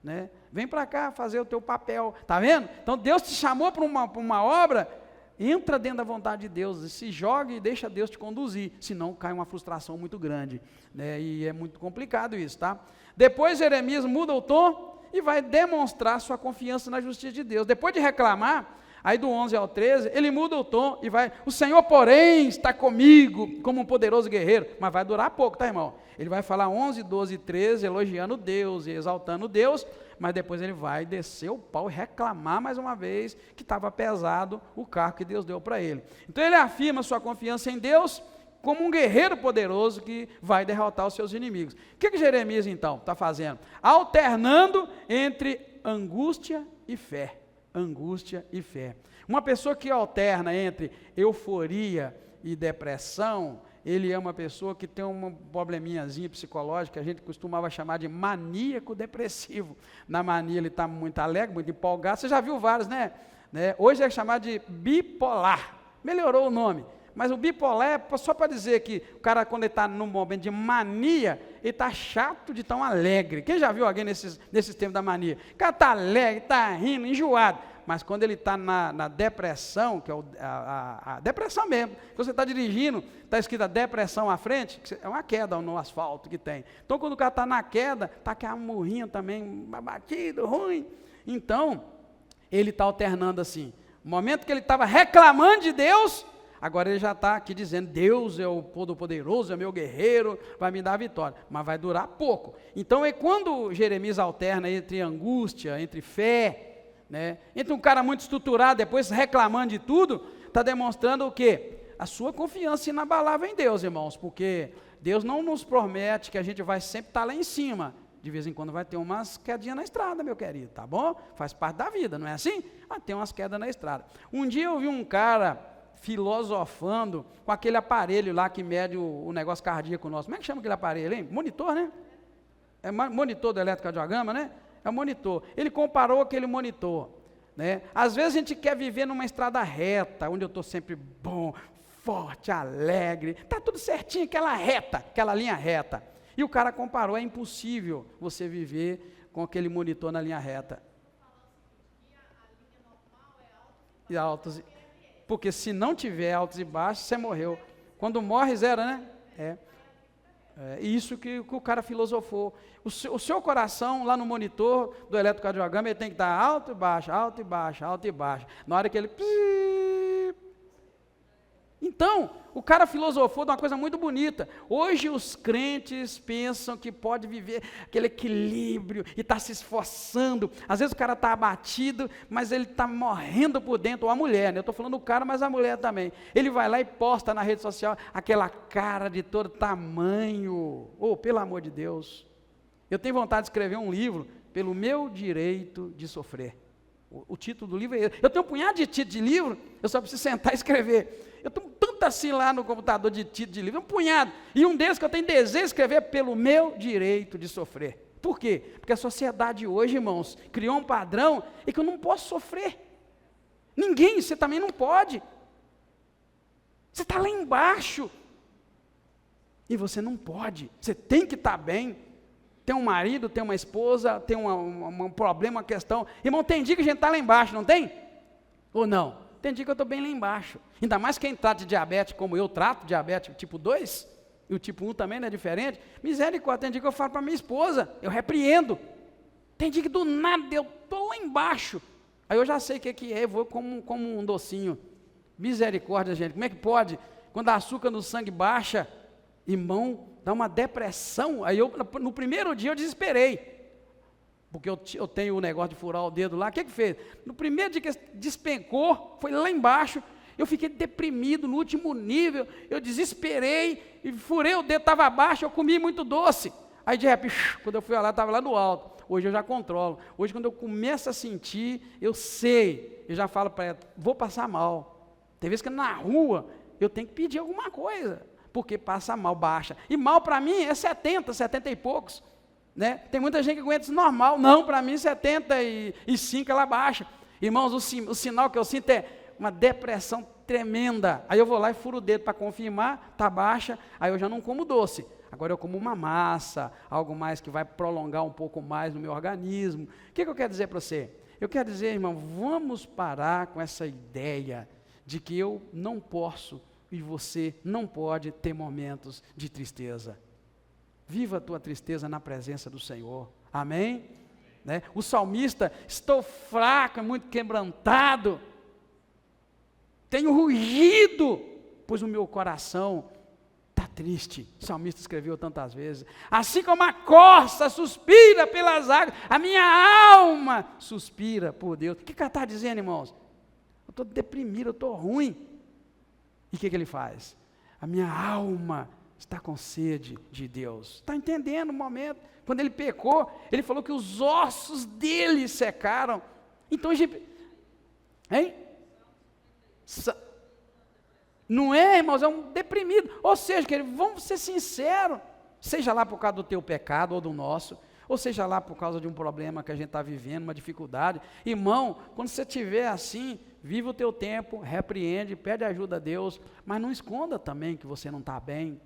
[SPEAKER 1] né? Vem para cá fazer o teu papel, tá vendo? Então Deus te chamou para uma obra, entra dentro da vontade de Deus, e se joga e deixa Deus te conduzir, senão cai uma frustração muito grande, né? E é muito complicado isso, tá? Depois Jeremias muda o tom e vai demonstrar sua confiança na justiça de Deus. Depois de reclamar, aí do 11 ao 13, ele muda o tom e vai, o Senhor porém está comigo como um poderoso guerreiro, mas vai durar pouco, tá, irmão? Ele vai falar 11, 12 e 13, elogiando Deus e exaltando Deus, mas depois ele vai descer o pau e reclamar mais uma vez que estava pesado o cargo que Deus deu para ele. Então ele afirma sua confiança em Deus como um guerreiro poderoso que vai derrotar os seus inimigos. O que Jeremias então está fazendo? Alternando entre angústia e fé. Angústia e fé. Uma pessoa que alterna entre euforia e depressão, ele é uma pessoa que tem um probleminhazinho psicológico que a gente costumava chamar de maníaco depressivo. Na mania ele está muito alegre, muito empolgado. Você já viu vários, né? Hoje é chamado de bipolar. Melhorou o nome. Mas o bipolar é só para dizer que o cara, quando ele está num momento de mania, ele está chato de tão alegre. Quem já viu alguém nesses tempos da mania? O cara está alegre, está rindo, enjoado. mas quando ele está na depressão, que é a depressão mesmo, quando você está dirigindo, está escrito a depressão à frente, é uma queda no asfalto que tem. Então, quando o cara está na queda, está aquela murrinha também, batido, ruim. Então, ele está alternando assim. No momento que ele estava reclamando de Deus, agora ele já está aqui dizendo, Deus é o Todo-Poderoso, é meu guerreiro, vai me dar a vitória. Mas vai durar pouco. Então, é quando Jeremias alterna entre angústia, entre fé, né, entre um cara muito estruturado, depois reclamando de tudo, está demonstrando o quê? A sua confiança inabalável em Deus, irmãos, porque Deus não nos promete que a gente vai sempre estar lá em cima. De vez em quando vai ter umas quedinhas na estrada, meu querido, tá bom? Faz parte da vida, não é assim? Mas tem umas quedas na estrada. Um dia eu vi um cara filosofando com aquele aparelho lá que mede o negócio cardíaco nosso. Como é que chama aquele aparelho, hein? Monitor, né? É monitor do eletrocardiograma, né? É monitor. Ele comparou aquele monitor, né? Às vezes a gente quer viver numa estrada reta, onde eu estou sempre bom, forte, alegre, está tudo certinho, aquela reta, aquela linha reta. E o cara comparou, é impossível você viver com aquele monitor na linha reta. E altos, porque se não tiver altos e baixos, você morreu. Quando morre, zero, né? É isso que o cara filosofou. O seu coração, lá no monitor do eletrocardiograma, ele tem que estar alto e baixo, alto e baixo, alto e baixo. Na hora que ele... Então, o cara filosofou de uma coisa muito bonita. Hoje os crentes pensam que pode viver aquele equilíbrio e está se esforçando. Às vezes o cara está abatido, mas ele está morrendo por dentro, ou a mulher, né? Eu estou falando do cara, mas a mulher também. Ele vai lá e posta na rede social aquela cara de todo tamanho. Oh, pelo amor de Deus. Eu tenho vontade de escrever um livro, Pelo Meu Direito de Sofrer. O título do livro é esse. Eu tenho um punhado de título de livro, eu só preciso sentar e escrever. Eu tenho tanto assim lá no computador de título de livro, um punhado. E um deles que eu tenho desejo de escrever, Pelo Meu Direito de Sofrer. Por quê? Porque a sociedade hoje, irmãos, criou um padrão em que eu não posso sofrer. Ninguém, você também não pode. Você está lá embaixo. E você não pode. Você tem que estar bem. Tem um marido, tem uma esposa, tem um problema, uma questão. Irmão, tem dia que a gente está lá embaixo, não tem? Ou não? Tem dia que eu estou bem lá embaixo. Ainda mais quem trata de diabetes, como eu trato, diabetes tipo 2, e o tipo 1 também não é diferente. Misericórdia, tem dia que eu falo para minha esposa, eu repreendo. Tem dia que do nada eu estou lá embaixo. Aí eu já sei o que é, eu vou como um docinho. Misericórdia, gente, como é que pode? Quando a açúcar no sangue baixa, irmão, dá uma depressão. Aí eu, no primeiro dia eu desesperei. Porque eu tenho o negócio de furar o dedo lá, o que fez? No primeiro dia que despencou, foi lá embaixo, eu fiquei deprimido no último nível, eu desesperei, e furei o dedo, estava abaixo, eu comi muito doce. Aí de repente, quando eu fui lá, estava lá no alto. Hoje eu já controlo. Hoje quando eu começo a sentir, eu sei, eu já falo para ela, vou passar mal. Tem vezes que na rua, eu tenho que pedir alguma coisa, porque passa mal, baixa. E mal para mim é 70 e poucos. Né? Tem muita gente que aguenta isso normal. Não, para mim 75 ela baixa. Irmãos, o sinal que eu sinto é uma depressão tremenda. Aí eu vou lá e furo o dedo para confirmar, está baixa, aí eu já não como doce. Agora eu como uma massa, algo mais que vai prolongar um pouco mais no meu organismo. O que eu quero dizer para você? Eu quero dizer, irmão, vamos parar com essa ideia de que eu não posso e você não pode ter momentos de tristeza. Viva a tua tristeza na presença do Senhor. Amém? Né? O salmista, estou fraco, muito quebrantado. Tenho rugido, pois o meu coração está triste. O salmista escreveu tantas vezes. Assim como a corça suspira pelas águas, a minha alma suspira por Deus. O que ele está dizendo, irmãos? Eu estou deprimido, eu estou ruim. E o que ele faz? A minha alma está com sede de Deus. Está entendendo o momento? Quando ele pecou, ele falou que os ossos dele secaram. Então, gente, hein? Não é, irmãos, é um deprimido. Ou seja, vamos ser sinceros, seja lá por causa do teu pecado ou do nosso, ou seja lá por causa de um problema que a gente está vivendo, uma dificuldade. Irmão, quando você estiver assim, viva o teu tempo, repreende, pede ajuda a Deus, mas não esconda também que você não está bem.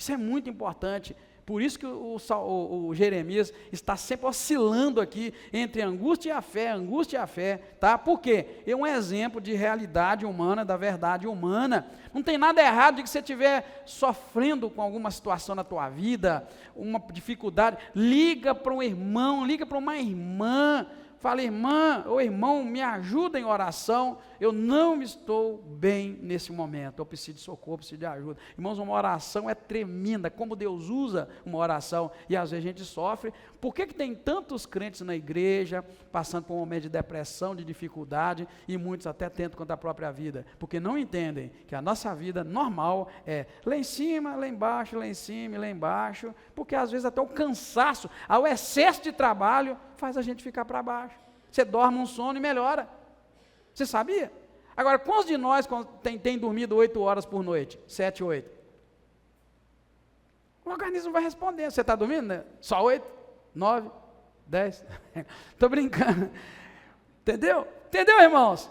[SPEAKER 1] Isso é muito importante. Por isso que o Jeremias está sempre oscilando aqui entre a angústia e a fé, tá? Por quê? É um exemplo de realidade humana, da verdade humana. Não tem nada errado de que você estiver sofrendo com alguma situação na tua vida, uma dificuldade, liga para um irmão, liga para uma irmã, fala, irmã ou irmão, me ajuda em oração, eu não estou bem nesse momento, eu preciso de socorro, preciso de ajuda. Irmãos, uma oração é tremenda, como Deus usa uma oração, e às vezes a gente sofre. Por que tem tantos crentes na igreja, passando por um momento de depressão, de dificuldade, e muitos até tentam contra a própria vida? Porque não entendem que a nossa vida normal é lá em cima, lá embaixo, lá em cima, lá embaixo, porque às vezes até o cansaço, ao excesso de trabalho, faz a gente ficar para baixo. Você dorme um sono e melhora. Você sabia? Agora, quantos de nós tem dormido 8 horas por noite? 7, 8. O organismo vai responder. Você está dormindo, né? Só 8, 9, 10. Estou brincando. Entendeu? Entendeu, irmãos?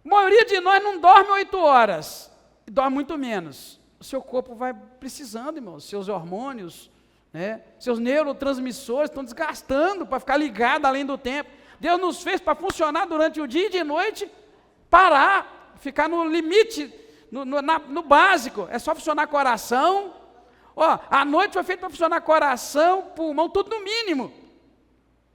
[SPEAKER 1] A maioria de nós não dorme 8 horas. Dorme muito menos. O seu corpo vai precisando, irmãos. Seus hormônios, né? Seus neurotransmissores estão desgastando para ficar ligado além do tempo. Deus nos fez para funcionar durante o dia e de noite, parar, ficar no limite, no básico. É só funcionar coração. Ó, a noite foi feita para funcionar coração, pulmão, tudo no mínimo.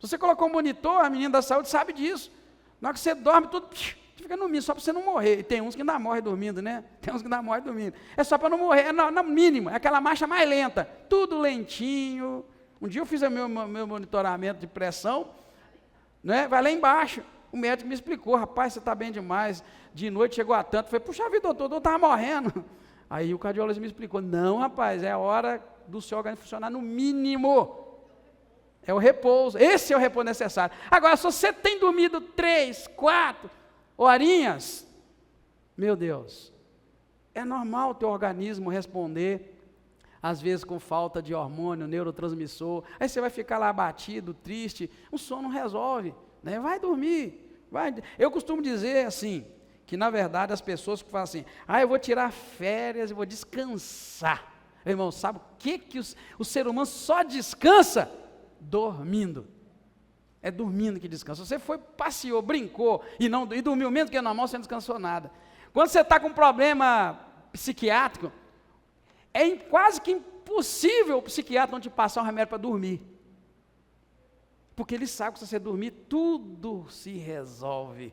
[SPEAKER 1] Se você colocou um monitor, a menina da saúde sabe disso. Na hora que você dorme, tudo fica no mínimo, só para você não morrer. E tem uns que ainda morrem dormindo, né? Tem uns que ainda morrem dormindo. É só para não morrer, é no mínimo, é aquela marcha mais lenta. Tudo lentinho. Um dia eu fiz o meu monitoramento de pressão, né? Vai lá embaixo. O médico me explicou, rapaz, você está bem demais, de noite chegou a tanto. Eu falei, puxa vida, doutor, eu estava morrendo. Aí o cardiologista me explicou, não, rapaz, é a hora do seu organismo funcionar no mínimo. É o repouso, esse é o repouso necessário. Agora, se você tem dormido 3, 4 horinhas, meu Deus, é normal o teu organismo responder, às vezes com falta de hormônio, neurotransmissor, aí você vai ficar lá abatido, triste, o sono não resolve, né? Vai dormir, vai. Eu costumo dizer assim, que na verdade as pessoas que falam assim, eu vou tirar férias, eu vou descansar. Irmão, sabe o que o ser humano só descansa? Dormindo. É dormindo que descansa. Você foi, passeou, brincou e dormiu menos que normal, você não descansou nada. Quando você está com um problema psiquiátrico, é quase que impossível o psiquiatra não te passar um remédio para dormir. Porque ele sabe que se você dormir, tudo se resolve.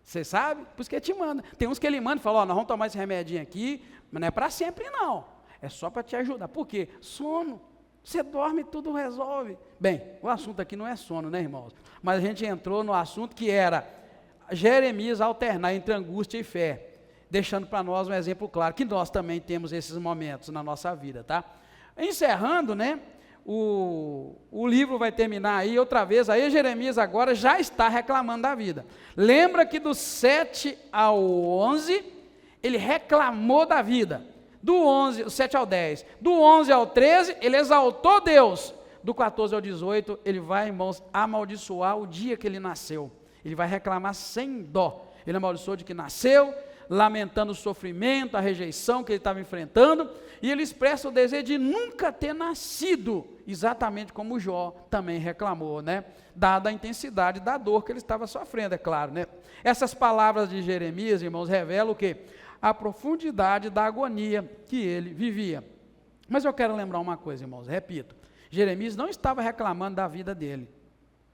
[SPEAKER 1] Você sabe? Por isso que ele te manda. Tem uns que ele manda e fala, nós vamos tomar esse remedinho aqui, mas não é para sempre não. É só para te ajudar. Por quê? Sono. Você dorme e tudo resolve. Bem, o assunto aqui não é sono, né, irmãos? Mas a gente entrou no assunto que era Jeremias alternar entre angústia e fé, deixando para nós um exemplo claro, que nós também temos esses momentos na nossa vida, tá? Encerrando, né, o livro vai terminar aí, outra vez, aí Jeremias agora já está reclamando da vida. Lembra que do 7 ao 11, ele reclamou da vida. Do 7 ao 10, do 11 ao 13, ele exaltou Deus. Do 14 ao 18, ele vai, irmãos, amaldiçoar o dia que ele nasceu. Ele vai reclamar sem dó. Ele amaldiçoou de que nasceu, lamentando o sofrimento, a rejeição que ele estava enfrentando, e ele expressa o desejo de nunca ter nascido, exatamente como Jó também reclamou, né? Dada a intensidade da dor que ele estava sofrendo, é claro, né? Essas palavras de Jeremias, irmãos, revelam o quê? A profundidade da agonia que ele vivia. Mas eu quero lembrar uma coisa, irmãos, repito, Jeremias não estava reclamando da vida dele,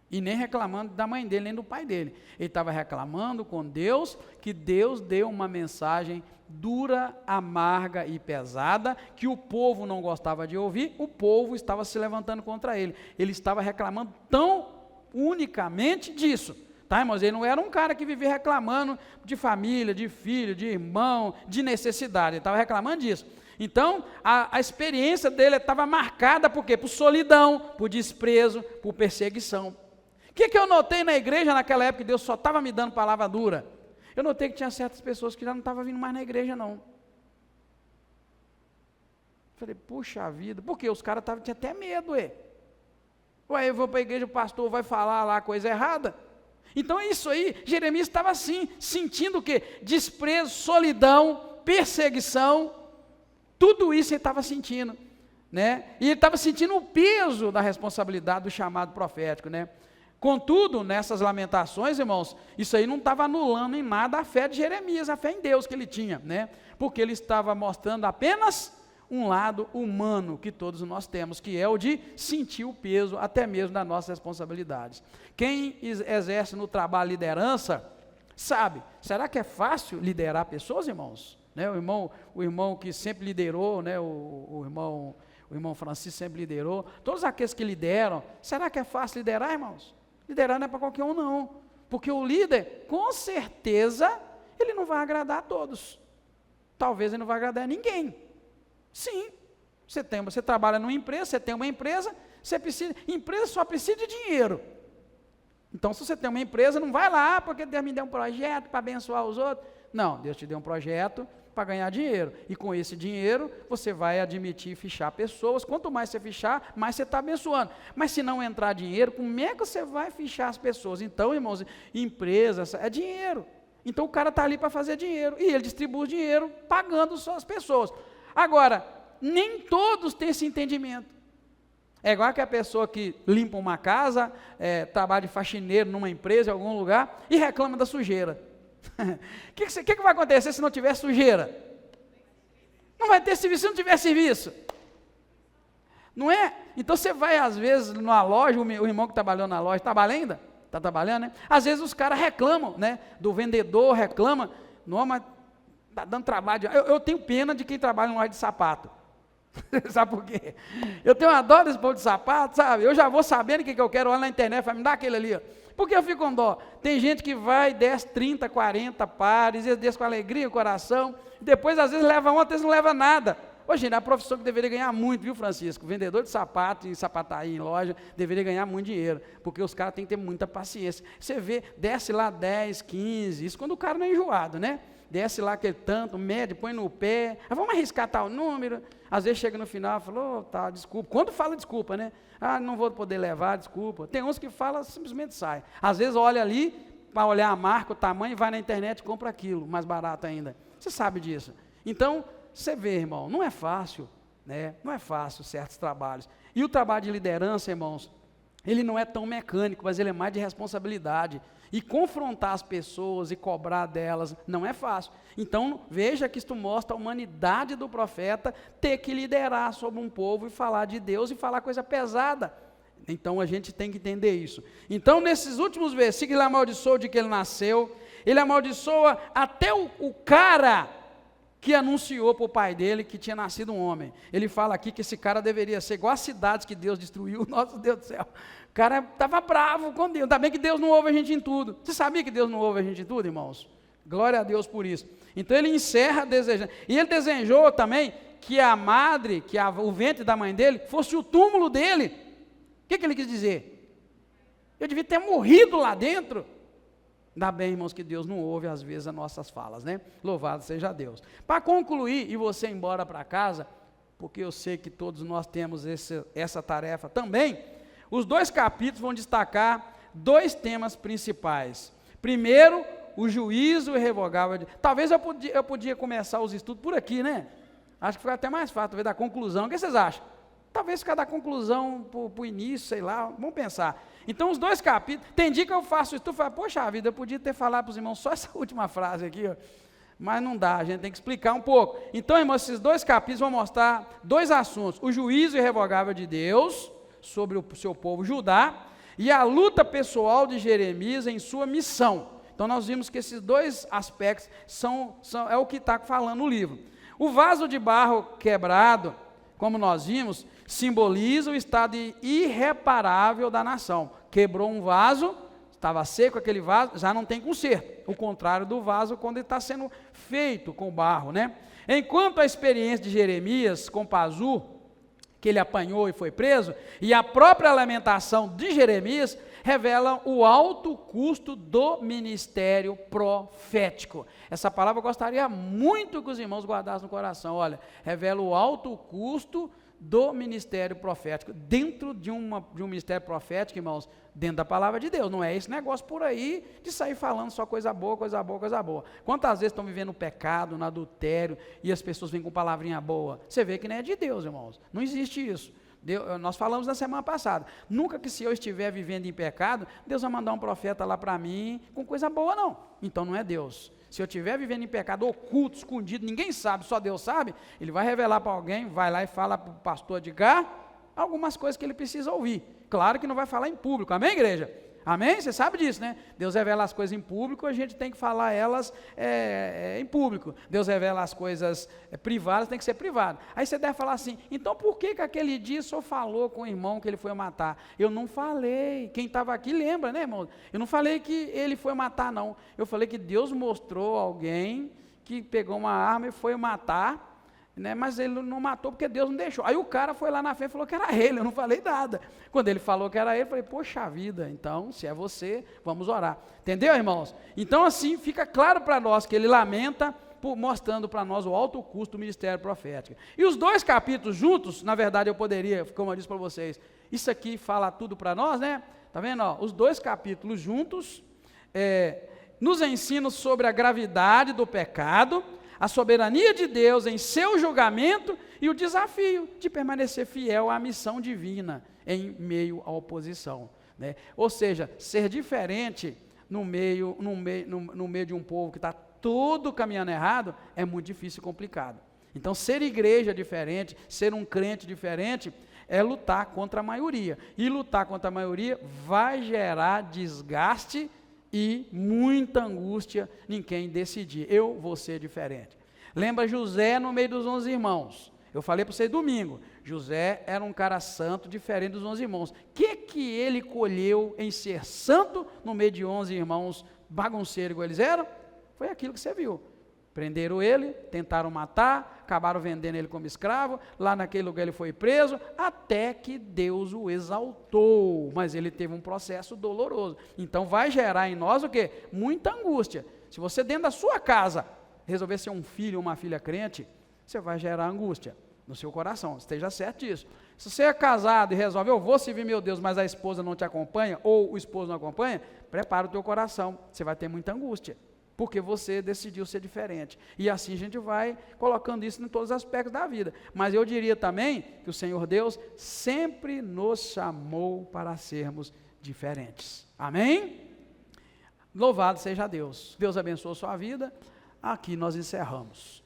[SPEAKER 1] e nem reclamando da mãe dele, nem do pai dele. Ele estava reclamando com Deus, que Deus deu uma mensagem dura, amarga e pesada, que o povo não gostava de ouvir, o povo estava se levantando contra ele. Ele estava reclamando tão unicamente disso. Tá, irmãos? Ele não era um cara que vivia reclamando de família, de filho, de irmão, de necessidade. Ele estava reclamando disso. Então, a experiência dele estava marcada por quê? Por solidão, por desprezo, por perseguição. O que eu notei na igreja naquela época, que Deus só estava me dando palavra dura? Eu notei que tinha certas pessoas que já não estavam vindo mais na igreja, não. Falei, puxa vida, porque os caras tinham até medo, Ué, eu vou para a igreja, o pastor vai falar lá coisa errada. Então é isso aí, Jeremias estava assim, sentindo o quê? Desprezo, solidão, perseguição. Tudo isso ele estava sentindo, né? E ele estava sentindo o peso da responsabilidade do chamado profético, né? Contudo, nessas lamentações, irmãos, isso aí não estava anulando em nada a fé de Jeremias, a fé em Deus que ele tinha, né? Porque ele estava mostrando apenas um lado humano que todos nós temos, que é o de sentir o peso até mesmo das nossas responsabilidades. Quem exerce no trabalho liderança, sabe, será que é fácil liderar pessoas, irmãos? Né? O irmão que sempre liderou, né? o irmão Francisco sempre liderou, todos aqueles que lideram, será que é fácil liderar, irmãos? Liderar não é para qualquer um não, porque o líder, com certeza, ele não vai agradar a todos, talvez ele não vai agradar a ninguém. Sim, você trabalha numa empresa, você tem uma empresa, empresa só precisa de dinheiro. Então, se você tem uma empresa, não vai lá porque Deus me deu um projeto para abençoar os outros. Não, Deus te deu um projeto para ganhar dinheiro. E com esse dinheiro, você vai admitir e fichar pessoas. Quanto mais você fichar, mais você está abençoando. Mas se não entrar dinheiro, como é que você vai fichar as pessoas? Então, irmãos, empresas, é dinheiro. Então, o cara está ali para fazer dinheiro. E ele distribui o dinheiro pagando só as pessoas. Agora, nem todos têm esse entendimento. É igual que a pessoa que limpa uma casa, trabalha de faxineiro numa empresa, em algum lugar, e reclama da sujeira. O que vai acontecer se não tiver sujeira? Não vai ter serviço se não tiver serviço. Não é? Então você vai, às vezes, numa loja, o irmão que trabalhou na loja, trabalha ainda? Está trabalhando, né? Às vezes os caras reclamam, né? Do vendedor reclama, não, mas está dando trabalho. Eu tenho pena de quem trabalha em loja de sapato. Sabe por quê? Eu tenho uma dó desse povo de sapato, sabe? Eu já vou sabendo o que eu quero, olha na internet, fala, me dá aquele ali, ó. Por que eu fico com dó? Tem gente que vai, desce 30, 40 pares, eles desce com alegria no coração, e depois às vezes leva um, às vezes não leva nada. Ô gente, a profissão que deveria ganhar muito, viu, Francisco? Vendedor de sapato, em sapataria, em loja, deveria ganhar muito dinheiro, porque os caras têm que ter muita paciência. Você vê, desce lá 10, 15, isso quando o cara não é enjoado, né? Desce lá aquele tanto, mede, põe no pé, vamos arriscar tal número, às vezes chega no final e fala, tá, desculpa, quando fala desculpa, né? Não vou poder levar, desculpa. Tem uns que falam, simplesmente sai. Às vezes olha ali, para olhar a marca, o tamanho, vai na internet e compra aquilo, mais barato ainda. Você sabe disso. Então, você vê, irmão, não é fácil, né? Não é fácil certos trabalhos. E o trabalho de liderança, irmãos, ele não é tão mecânico, mas ele é mais de responsabilidade. E confrontar as pessoas e cobrar delas não é fácil. Então, veja que isto mostra a humanidade do profeta ter que liderar sobre um povo e falar de Deus e falar coisa pesada. Então, a gente tem que entender isso. Então, nesses últimos versículos, ele amaldiçoou de que ele nasceu, ele amaldiçoa até o cara que anunciou para o pai dele que tinha nascido um homem. Ele fala aqui que esse cara deveria ser igual as cidades que Deus destruiu, nosso Deus do céu. O cara estava bravo com Deus, ainda bem que Deus não ouve a gente em tudo. Você sabia que Deus não ouve a gente em tudo, irmãos? Glória a Deus por isso. Então ele encerra desejando, e ele desejou também que a madre, o ventre da mãe dele, fosse o túmulo dele. O que ele quis dizer? Eu devia ter morrido lá dentro. Ainda bem, irmãos, que Deus não ouve às vezes as nossas falas, né? Louvado seja Deus. Para concluir, e você ir embora para casa, porque eu sei que todos nós temos essa tarefa também, os 2 capítulos vão destacar 2 temas principais. Primeiro, o juízo irrevogável. Talvez eu podia começar os estudos por aqui, né? Acho que foi até mais fácil, talvez da conclusão. O que vocês acham? Talvez ficar da conclusão para o início, sei lá, vamos pensar. Então, os 2 capítulos, tem dia que eu faço isso, tu fala, poxa vida, eu podia ter falado para os irmãos só essa última frase aqui, ó. Mas não dá, a gente tem que explicar um pouco. Então, irmãos, esses 2 capítulos vão mostrar 2 assuntos, o juízo irrevogável de Deus sobre o seu povo Judá, e a luta pessoal de Jeremias em sua missão. Então, nós vimos que esses 2 aspectos é o que está falando no livro. O vaso de barro quebrado, como nós vimos, simboliza o estado irreparável da nação. Quebrou um vaso, estava seco aquele vaso, já não tem conserto. O contrário do vaso quando ele está sendo feito com barro, né? Enquanto a experiência de Jeremias com Pazur, que ele apanhou e foi preso, e a própria lamentação de Jeremias, revelam o alto custo do ministério profético. Essa palavra eu gostaria muito que os irmãos guardassem no coração. Olha, revela o alto custo do ministério profético, dentro de um ministério profético, irmãos, dentro da palavra de Deus, não é esse negócio por aí, de sair falando só coisa boa, coisa boa, coisa boa. Quantas vezes estão vivendo no pecado, no adultério, e as pessoas vêm com palavrinha boa? Você vê que não é de Deus, irmãos, não existe isso. Nós falamos na semana passada, nunca que se eu estiver vivendo em pecado, Deus vai mandar um profeta lá para mim, com coisa boa não, então não é Deus. Se eu estiver vivendo em pecado oculto, escondido, ninguém sabe, só Deus sabe, Ele vai revelar para alguém, vai lá e fala para o pastor Edgar algumas coisas que ele precisa ouvir. Claro que não vai falar em público, amém, igreja? Amém? Você sabe disso, né? Deus revela as coisas em público, a gente tem que falar elas em público. Deus revela as coisas privadas, tem que ser privado. Aí você deve falar assim, então por que aquele dia o senhor falou com o irmão que ele foi matar? Eu não falei, quem estava aqui lembra, né, irmão? Eu não falei que ele foi matar, não. Eu falei que Deus mostrou alguém que pegou uma arma e foi matar, né, mas ele não matou porque Deus não deixou. Aí o cara foi lá na frente e falou que era ele, eu não falei nada. Quando ele falou que era ele, eu falei, poxa vida, então, se é você, vamos orar. Entendeu, irmãos? Então, assim, fica claro para nós que ele lamenta, mostrando para nós o alto custo do ministério profético. E os 2 capítulos juntos, na verdade eu poderia, como eu disse para vocês, isso aqui fala tudo para nós, né? Tá vendo? Ó, os 2 capítulos juntos nos ensinam sobre a gravidade do pecado, a soberania de Deus em seu julgamento e o desafio de permanecer fiel à missão divina em meio à oposição, né? Ou seja, ser diferente no meio de um povo que está todo caminhando errado é muito difícil e complicado. Então, ser igreja diferente, ser um crente diferente, é lutar contra a maioria. E lutar contra a maioria vai gerar desgaste e muita angústia em quem decidir, eu vou ser diferente. Lembra José no meio dos 11 irmãos, eu falei para vocês domingo, José era um cara santo, diferente dos 11 irmãos, o que ele colheu em ser santo no meio de 11 irmãos bagunceiros igual eles eram? Foi aquilo que você viu, prenderam ele, tentaram matar, acabaram vendendo ele como escravo, lá naquele lugar ele foi preso, até que Deus o exaltou, mas ele teve um processo doloroso. Então vai gerar em nós o quê? Muita angústia. Se você dentro da sua casa resolver ser um filho ou uma filha crente, você vai gerar angústia no seu coração, esteja certo disso. Se você é casado e resolve, eu vou servir meu Deus, mas a esposa não te acompanha, ou o esposo não acompanha, prepara o teu coração, você vai ter muita angústia, porque você decidiu ser diferente, e assim a gente vai colocando isso em todos os aspectos da vida. Mas eu diria também que o Senhor Deus sempre nos chamou para sermos diferentes, amém? Louvado seja Deus. Deus abençoe a sua vida. Aqui nós encerramos.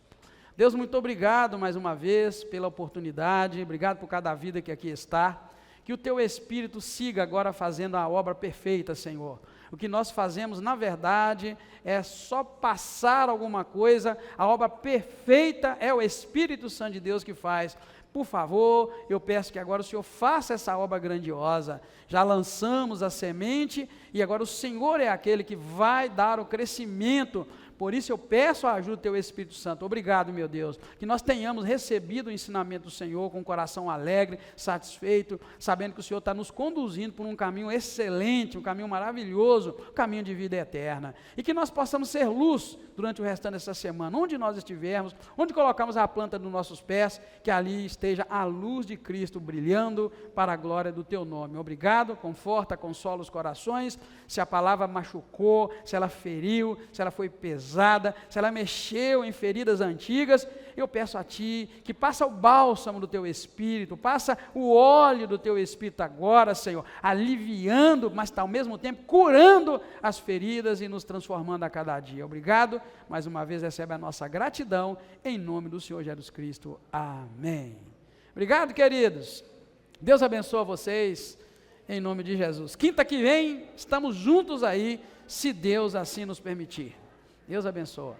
[SPEAKER 1] Deus, muito obrigado mais uma vez pela oportunidade, obrigado por cada vida que aqui está, que o teu Espírito siga agora fazendo a obra perfeita, Senhor. O que nós fazemos, na verdade, é só passar alguma coisa, a obra perfeita é o Espírito Santo de Deus que faz. Por favor, eu peço que agora o Senhor faça essa obra grandiosa. Já lançamos a semente e agora o Senhor é aquele que vai dar o crescimento. Por isso eu peço a ajuda do teu Espírito Santo. Obrigado, meu Deus, que nós tenhamos recebido o ensinamento do Senhor com o coração alegre, satisfeito, sabendo que o Senhor está nos conduzindo por um caminho excelente, um caminho maravilhoso, um caminho de vida eterna. E que nós possamos ser luz durante o restante dessa semana, onde nós estivermos, onde colocamos a planta dos nossos pés, que ali esteja a luz de Cristo brilhando para a glória do teu nome. Obrigado, conforta, consola os corações. Se a palavra machucou, se ela feriu, se ela foi pesada, se ela mexeu em feridas antigas, eu peço a Ti que passa o bálsamo do Teu Espírito, passa o óleo do Teu Espírito agora, Senhor, aliviando, mas ao mesmo tempo curando as feridas e nos transformando a cada dia. Obrigado, mais uma vez recebe a nossa gratidão, em nome do Senhor Jesus Cristo. Amém. Obrigado, queridos. Deus abençoe vocês, em nome de Jesus. Quinta que vem, estamos juntos aí, se Deus assim nos permitir. Deus abençoe.